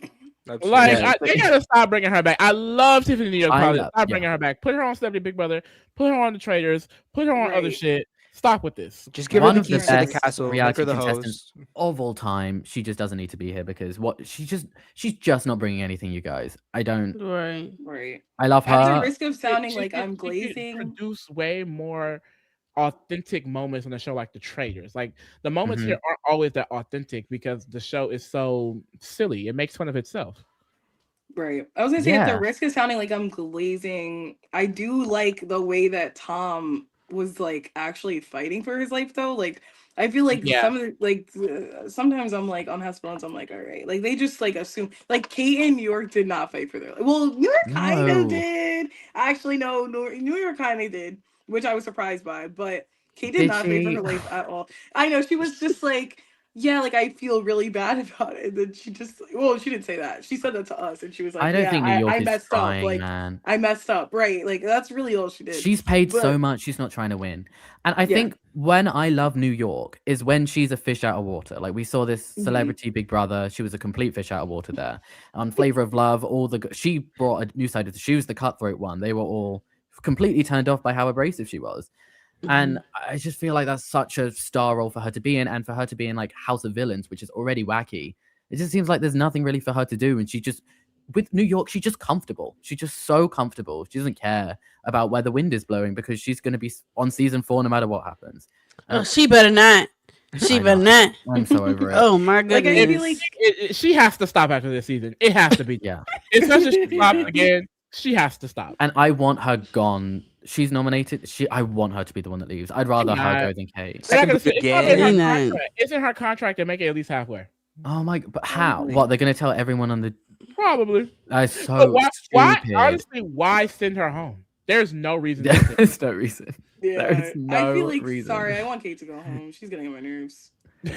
Like Yeah. they gotta stop bringing her back. I love Tiffany New York. I Stop know, bringing her back. Put her on Celebrity Big Brother. Put her on the Traders. Put her on other Right. shit. Stop with this. Just give One her the of the keys to the best castle. Make reality her the contestants host. of all time. She just doesn't need to be here, because she's just not bringing anything, you guys. I don't. Right. Right. I love At the her. risk of sounding She like could- I'm she could glazing. Produce way more authentic moments on a show like The Traitors. Like the moments Mhm. here aren't always that authentic because the show is so silly. It makes fun of itself. Right. I was gonna say, at the Yeah. risk of sounding like I'm glazing, I do like the way that Tom was like actually fighting for his life though. Like I feel like Yeah. some of the sometimes I'm like on House of Villains, I'm like, all right, like they just like assume like Kate and New York did not fight for their life. Well, New York kind of No. did. Actually, no, New York kind of did, which I was surprised by. But Kate did Did not fight for she? her life at all. I know she was just like, yeah, like I feel really bad about it. And then she just, well, she didn't say that. She said that to us, and she was like, I don't yeah, think New York I is messed up. trying, Like man. I messed up, right? Like that's really all she did. She's paid so But much, she's not trying to win. And I yeah, think when I love New York is when she's a fish out of water. Like we saw this Mhm. celebrity Big Brother, she was a complete fish out of water there. On Flavor of Love, she brought a new side of she was the cutthroat one. They were all completely turned off by how abrasive she was. And I just feel like that's such a star role for her to be in, and for her to be in like House of Villains, which is already wacky. It just seems like there's nothing really for her to do, and she just with New York, she's just comfortable. She's just so comfortable. She doesn't care about where the wind is blowing because she's going to be on season 4 no matter what happens. Oh, she better not. She I better know. not. I'm so over it. Oh my like I goodness. feel like She has to stop after this season. It has to be. Yeah. Especially if she stops Yeah. again. She has to stop. And I want her gone. She's nominated. I want her to be the one that leaves. I'd rather her go than Kate. They're not gonna say- it's not in her Again. contract. It's in her contract to make it at least halfway. Oh my! But how? What they're going to tell everyone on the? Probably. That's But so why? stupid. Honestly, why send her home? There's no reason. To send her. There's no reason. yeah, There's I feel no like reason. sorry, I want Kate to go home. She's getting on my nerves. You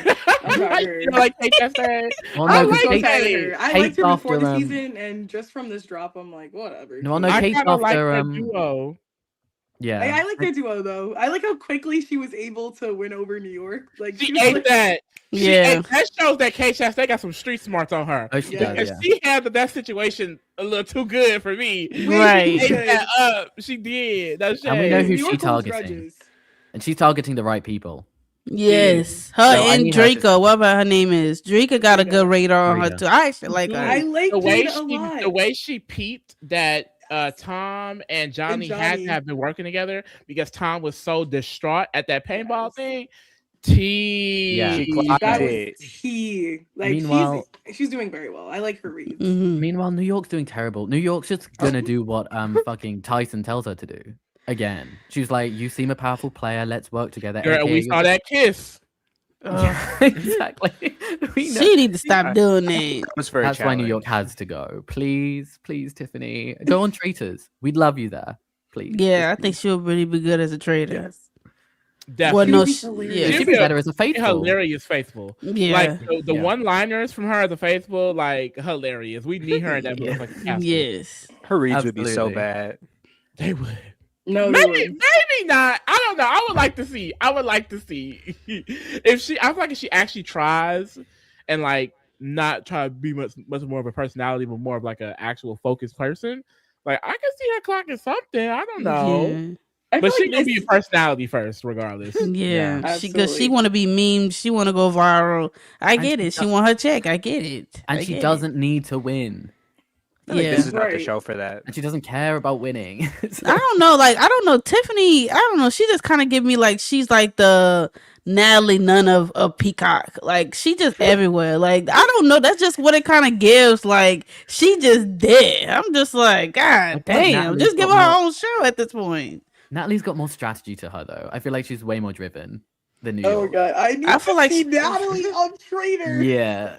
know, like Kate Chastain. Well, I no, like because So Kate, tired of Kate. her. I Kate's liked her before after, the season, and just from this drop, I'm like, whatever. No, no, I Kate's kind of like after their duo. yeah. I like their duo though. I like how quickly she was able to win over New York. Like She was ate like, that. She Yeah. ate, that shows that Kate Chastain got some street smarts on her. Oh, she Yeah. does, And yeah. she handled that situation a little too good for me. Right. She ate that up. She did. That's And we know shade. who New she York holds targeting. grudges. And she's targeting the right people. Yes. Her So I and need her to Drika, stay. whatever her name is. Drika got a Drika. good radar on her Drika. too. I actually like her. I like the way Jada a lot. the way she peeped that Tom and Johnny had Johnny. to have been working together because Tom was so distraught at that paintball Yes. thing. T. Yeah. She clocked That was it. tea. Like Meanwhile- she's doing very well. I like her reads. Mhm. Meanwhile, New York's doing terrible. New York's just gonna do what fucking Tyson tells her to do. Again. She's like, you seem a powerful player, let's work together. Girl, AKA we saw that kiss. Yeah, exactly. We know. She need to stop doing that. Was for a That's why New York challenge. has to go. Please, please, Tiffany. Go on Traitors. We'd love you there. Please. Yeah, I Just think she'll really be good as a trader. Yes. Definitely. Well, no, She'd be sh- hilarious. yeah, She'd She'd be be a- better as a faithful. Hilarious faithful. yeah, Like the Yeah. one-liners from her as a faithful, like hilarious. We need her in that Yeah. motherfucking casting. yes. Her reads would be so Absolutely. bad. They would. No, Maybe, they maybe not. I don't know. I would like to see. If she. I feel like if she actually tries and like not try to be much more of a personality, but more of like an actual focused person. Like I can see her clocking something. I don't know, I but feel she like gonna be a this- personality first, regardless. Yeah, Yeah, she because she absolutely. want to be memed. She want to go viral. I And get she it. She does- want her check. I get it. And I she get it. doesn't need to win. I feel like Yeah. this is not the Right. show for that. And she doesn't care about winning. So- I don't know. Like I don't know. Tiffany. I don't know. She just kind of give me like she's like the Natalie Nunn of Peacock. Like she just everywhere. Like I don't know. That's just what it kind of gives. Like she just dead. I'm just like God I feel like damn. Natalie's Just give her got her more- own show at this point. Natalie's got more strategy to her, though. I feel like she's way more driven than New Oh York. god, I need I to feel like see she- Natalie on Trader. Yeah.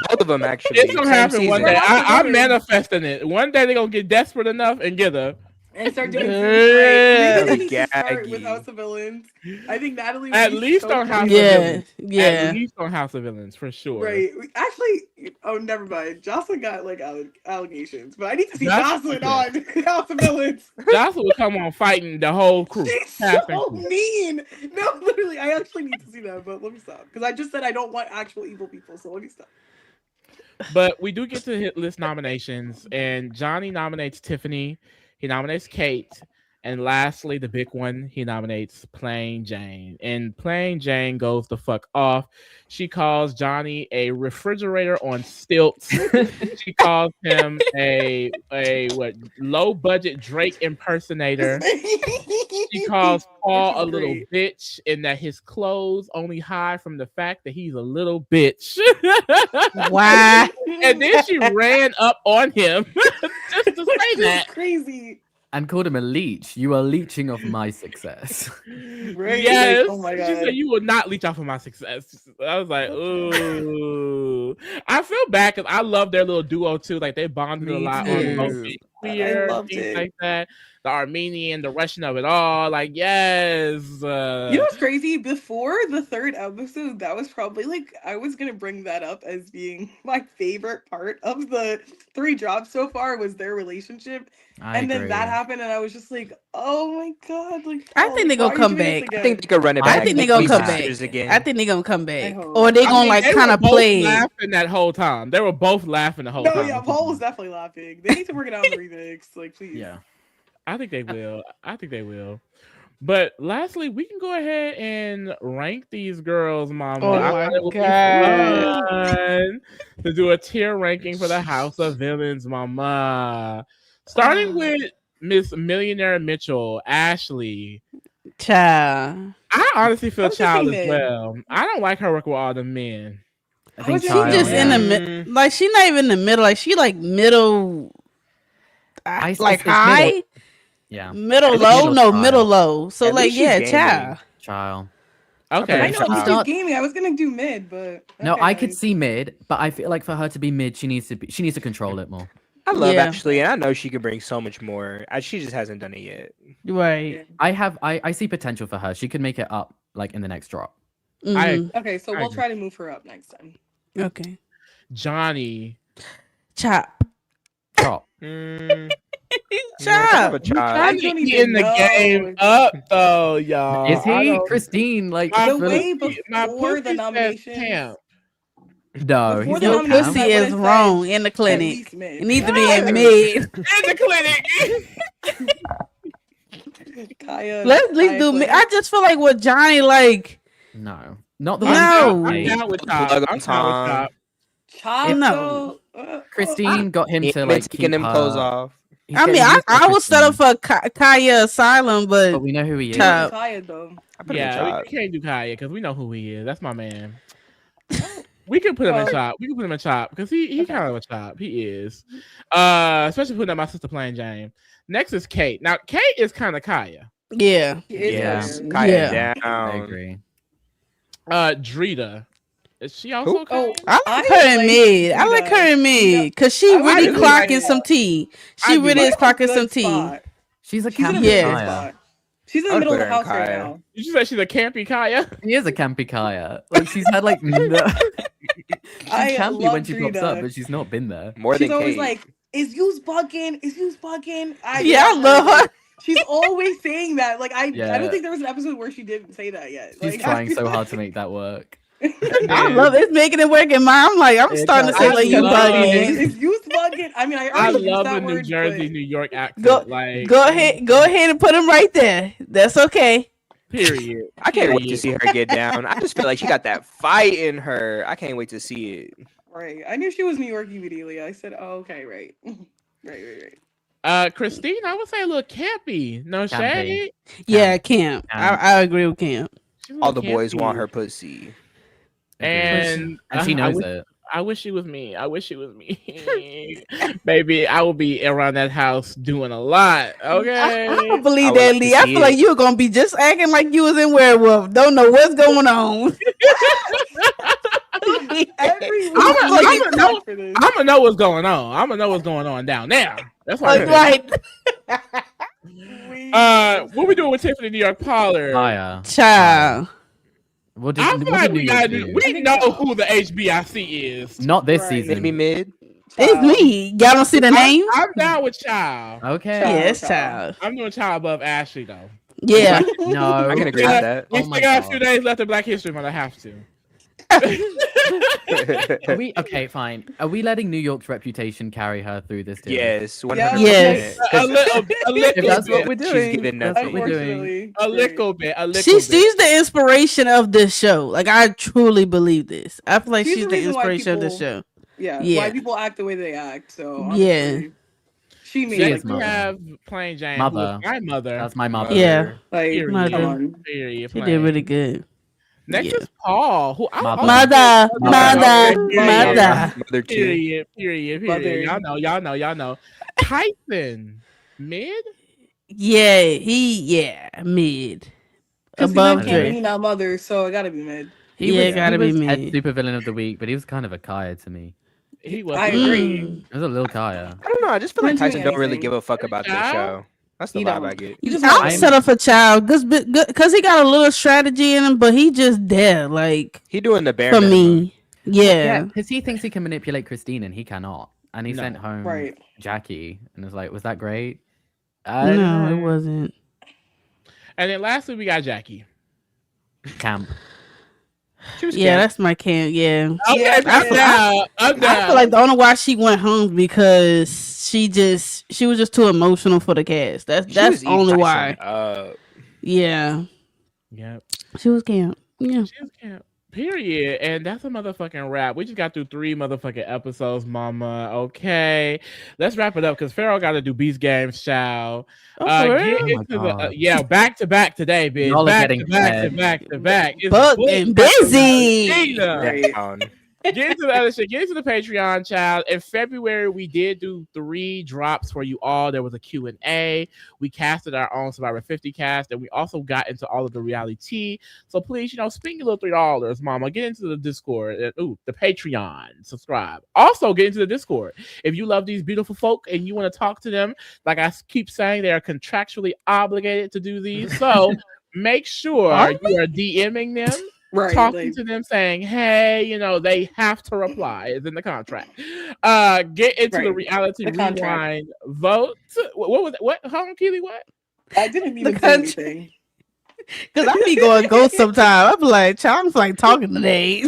Both of them actually. It's gonna Same happen one season. day. We're not I'm together. manifesting it. One day they're gonna get desperate enough and get her. And start doing Yeah. Maybe they need to start with Gaggy. House of Villains. I think Natalie would At be least so on House of funny. Yeah, Villains. yeah. At least on House of Villains for sure. Right. Actually, oh, never mind. Jocelyn got like allegations, but I need to see That's- Jocelyn on House of Villains. Jocelyn will come on fighting the whole crew. She's cast and so crew. mean. No, literally, I actually need to see that, but let me stop because I just said I don't want actual evil people. So let me stop. But we do get to hit list nominations, and Johnny nominates Tiffany. He nominates Kate, And lastly, the big one, he nominates Plain Jane. And Plain Jane goes the fuck off. She calls Johnny a refrigerator on stilts. She calls him a what low budget Drake impersonator. She calls Paul a little bitch, and that his clothes only hide from the fact that he's a little bitch. Wow. And then she ran up on him just to say that. Crazy. And called him a leech. You are leeching off my success. Right? Yes. Like, oh my She god. said, you will not leech off of my success. I was like, ooh. I feel bad because I love their little duo too. Like they bonded a Me lot too. on both being queer, loved things it. like that. The Armenian, the Russian of it all. Like, yes. You know what's crazy? Before the third episode, that was probably like I was gonna bring that up as being my favorite part of the 3 drops so far was their relationship. And then that happened, and I was just like, "Oh my god!" Like, I think they gonna come back. I think they could run it back. I think they make gonna these come sisters back. again. I think they gonna come back, I hope. or they I gonna mean, like they kind were of both play. it. laughing that whole time. They were both laughing the whole No, time. yeah, Paul was definitely laughing. They need to work it out in the remix, like please. Yeah. I think they will. I think they will. But lastly, we can go ahead and rank these girls, Mama. Oh I my thought it would be God. fun to do a tier ranking for the House of Villains, Mama. Starting with Miss Millionaire Mitchell, Ashley. Child. I honestly feel I was just child as thinking well. I don't like her work with all the men. I think She She Child, just in the yeah. mid, like she not even in the middle. Like she like middle, like it's high, middle. Yeah. middle It's low, middle no child. middle low. So At like least she's yeah, gaming. child. Child. Okay. I know She's she's not- gaming. I was gonna do mid, but No, okay. I could see mid, but I feel like for her to be mid, she needs to control it more. I love Yeah. Ashley, and I know she could bring so much more. She just hasn't done it yet. Right. I see potential for her. She could make it up like in the next drop. Mhm. Okay, so I we'll agree. try to move her up next time. Okay. Johnny. Chop. Drop. Chop. Johnny don't even eating the know. game up though, y'all. Is I he? don't- Christine, like My The Philip- way my before pussy the says nominations. camp. No, Before he's the Your not nominations, camp. pussy I would've is said wrong in the At clinic. least mid. It needs to be Yes. in mid. In the clinic. Kaya. Let's at least do mid. I just feel like with Johnny, like No, not the No. one. I'm down with Top. Plug I'm on down with Tom. Top. Child, No. Christine got him He to ain't like taking keep them her- clothes off. He's I mean, getting I used to would set up Christine, for Kaya Asylum, but but we know who he is. Top. Kaya though. I put him in Yeah, we Chop. can't do Kaya because we know who he is. That's my man. We can put him in Well- Chop. We can put him in Chop because he Okay. kind of a Chop. He is. Especially putting up my sister playing Jane. Next is Kate. Now Kate is kind of Kaya. yeah. He is Yeah. Kaya. Kaya Yeah. I down. agree. Drita. Is she also Who? Kaya? I like her in mid. I like her in mid because she I really really clocking like some tea. I She do really like is She's in a clocking some good tea. spot. She's a She's in a campy good Yeah. Kaya. spot. She's in I the would middle of put the her in house right Kaya. now. Did you say she's a campy Kaya? She is a campy Kaya. Like she's had like no. She's I campy love when she pops Drita. up, but she's not been there. More She's than always Kate. like, "Is you bugging? Is you bugging?" Yeah, I love her. She's always saying that. Like I Yeah. don't think there was an episode where she didn't say that yet. She's Like, trying so hard to make that work. I love it. It's making it work in mine. I'm like, I'm starting to say I like you love bugging. Is you bugging? I mean, I I already used love that the New word, Jersey, but- New York accent. Go- like, Go ahead and put him right there. That's okay. period. I can't wait to Period. see her get down. I just feel like she got that fight in her. I can't wait to see it. Right. I knew she was New York immediately. I said, "Oh, okay, right, right." Christine, I would say a little campy. No Campy. shade. Yeah, Camp. I agree with Camp. She's a All little the boys campy. want her pussy. And she I knows wish- it. I wish she was me. I wish she was me. Baby, I will be around that house doing a lot. Okay. I don't believe I would that, like to Lee. I see feel like it. you're gonna be just acting like you was in Werewolf. Don't know what's going on. Every week, I'm we gonna get know- flagged for this. I'm gonna know what's going on. I'm gonna know what's going on down there. That's why. Right. What we doing with Tiffany New York Pollard? Kaya. Child. What did, I what feel did like New we York gotta do? do. We know who the HBIC is. Not this Right. season. Maybe mid. It's me. Y'all don't see the name? I'm down with Child. Okay. Yes, Child. child. I'm doing Child above Ashley though. Yeah. No. I can agree Yeah, with that. We Oh my still got a God. few days left of Black History Month. I have to. Are we okay? Fine. Are we letting New York's reputation carry her through this deal? Yes, 100%. Yes. A little If that's what bit. we're She's doing, giving that's what we're doing. Unfortunately, A little bit. A little She's bit. the inspiration of this show. Like I truly believe this. I feel like She's she's the the reason why inspiration of this people- show. Yeah, Yeah. why people act the way they act. So Yeah. honestly, she made She like is We mother. have Plain Jane, Mother. who is my mother. That's my mother. Yeah. like Period. Mother. come on. Period. She did Plain. really good. Next Yeah. is Paul, who Mother. Mother, mother, Period. mother. Mother T. Period. Mother. Y'all know. Tyson, mid. Yeah, mid. Above Can't Drake. be not mother, so it gotta be mid. Yeah, gotta be he was head mid. supervillain of the week, but he was kind of a Kaya to me. He was. I agree. It was a little Kaya. I don't know. I just feel like Couldn't do Tyson don't really anything. give a fuck about this show. That's the He vibe don't. I get. He just I'm wants- set up for child because he got a little strategy in him, but he just there like He doing the bare for minimum. me. Yeah. Because he thinks he can manipulate Christine and he cannot. And he No. sent home Right. Jackie and was like, was that great? No, it wasn't. And then lastly, we got Jackie. Camp. She was Yeah, camp. that's my camp. Yeah. Yeah, I'm down. I'm down. I feel like the only why she went home because she was just too emotional for the cast. She That's was eating only Tyson why. up. Yeah. Yep. She was camp. Yeah. She was camp. Period. And that's a motherfucking wrap. We just got through 3 motherfucking episodes, mama. Okay. Let's wrap it up because Pharaoh got to do Beast Games, child. Oh, for Get real? Oh my into the God. yeah, back to back today, bitch. Y'all are Back getting to back to fed. back to back. It's Booked booked and back to back. busy. Kingdom. Right. Down. Get into the other shit. Get into the Patreon, child. In February, we did do 3 drops for you all. There was a Q&A. We casted our own Survivor 50 cast, and we also got into all of the reality. So please, spend your little $3, mama. Get into the Discord. The Patreon. Subscribe. Also, get into the Discord. If you love these beautiful folk and you want to talk to them, like I keep saying, they are contractually obligated to do these. So make sure you are DMing them. Right. Talking like, to them saying, hey, they have to reply. It's in the contract. Get into the Right. reality The contract. rewind vote. What was it? What? Hold on, Keely, what? I didn't even say country. anything. Because I be going ghost sometimes. I be like, child, I'm like talking today.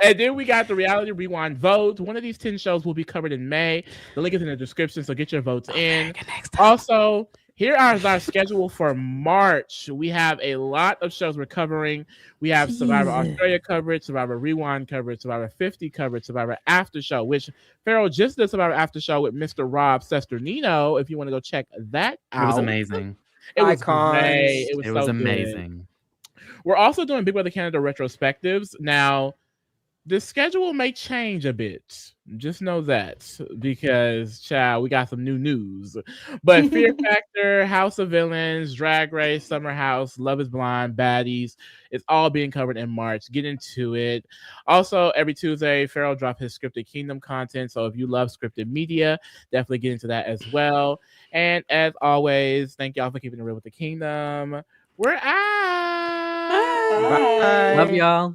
And then we got the reality rewind vote. One of these 10 shows will be covered in May. The link is in the description, so get your votes in. Also, here is our schedule for March. We have a lot of shows we're covering. We have Survivor Jesus. Australia coverage, Survivor Rewind coverage, Survivor 50 coverage, Survivor After Show, which Farrell just did Survivor After Show with Mr. Rob Sesternino. If you want to go check that out. It was amazing. It was Icons. great. It was so good. amazing. We're also doing Big Brother Canada retrospectives. Now, the schedule may change a bit. Just know that because, child, we got some new news. But Fear Factor, House of Villains, Drag Race, Summer House, Love is Blind, Baddies, it's all being covered in March. Get into it. Also, every Tuesday, Farrell drops his Scripted Kingdom content. So if you love scripted media, definitely get into that as well. And as always, thank y'all for keeping it real with the Kingdom. We're out. Bye. Love y'all.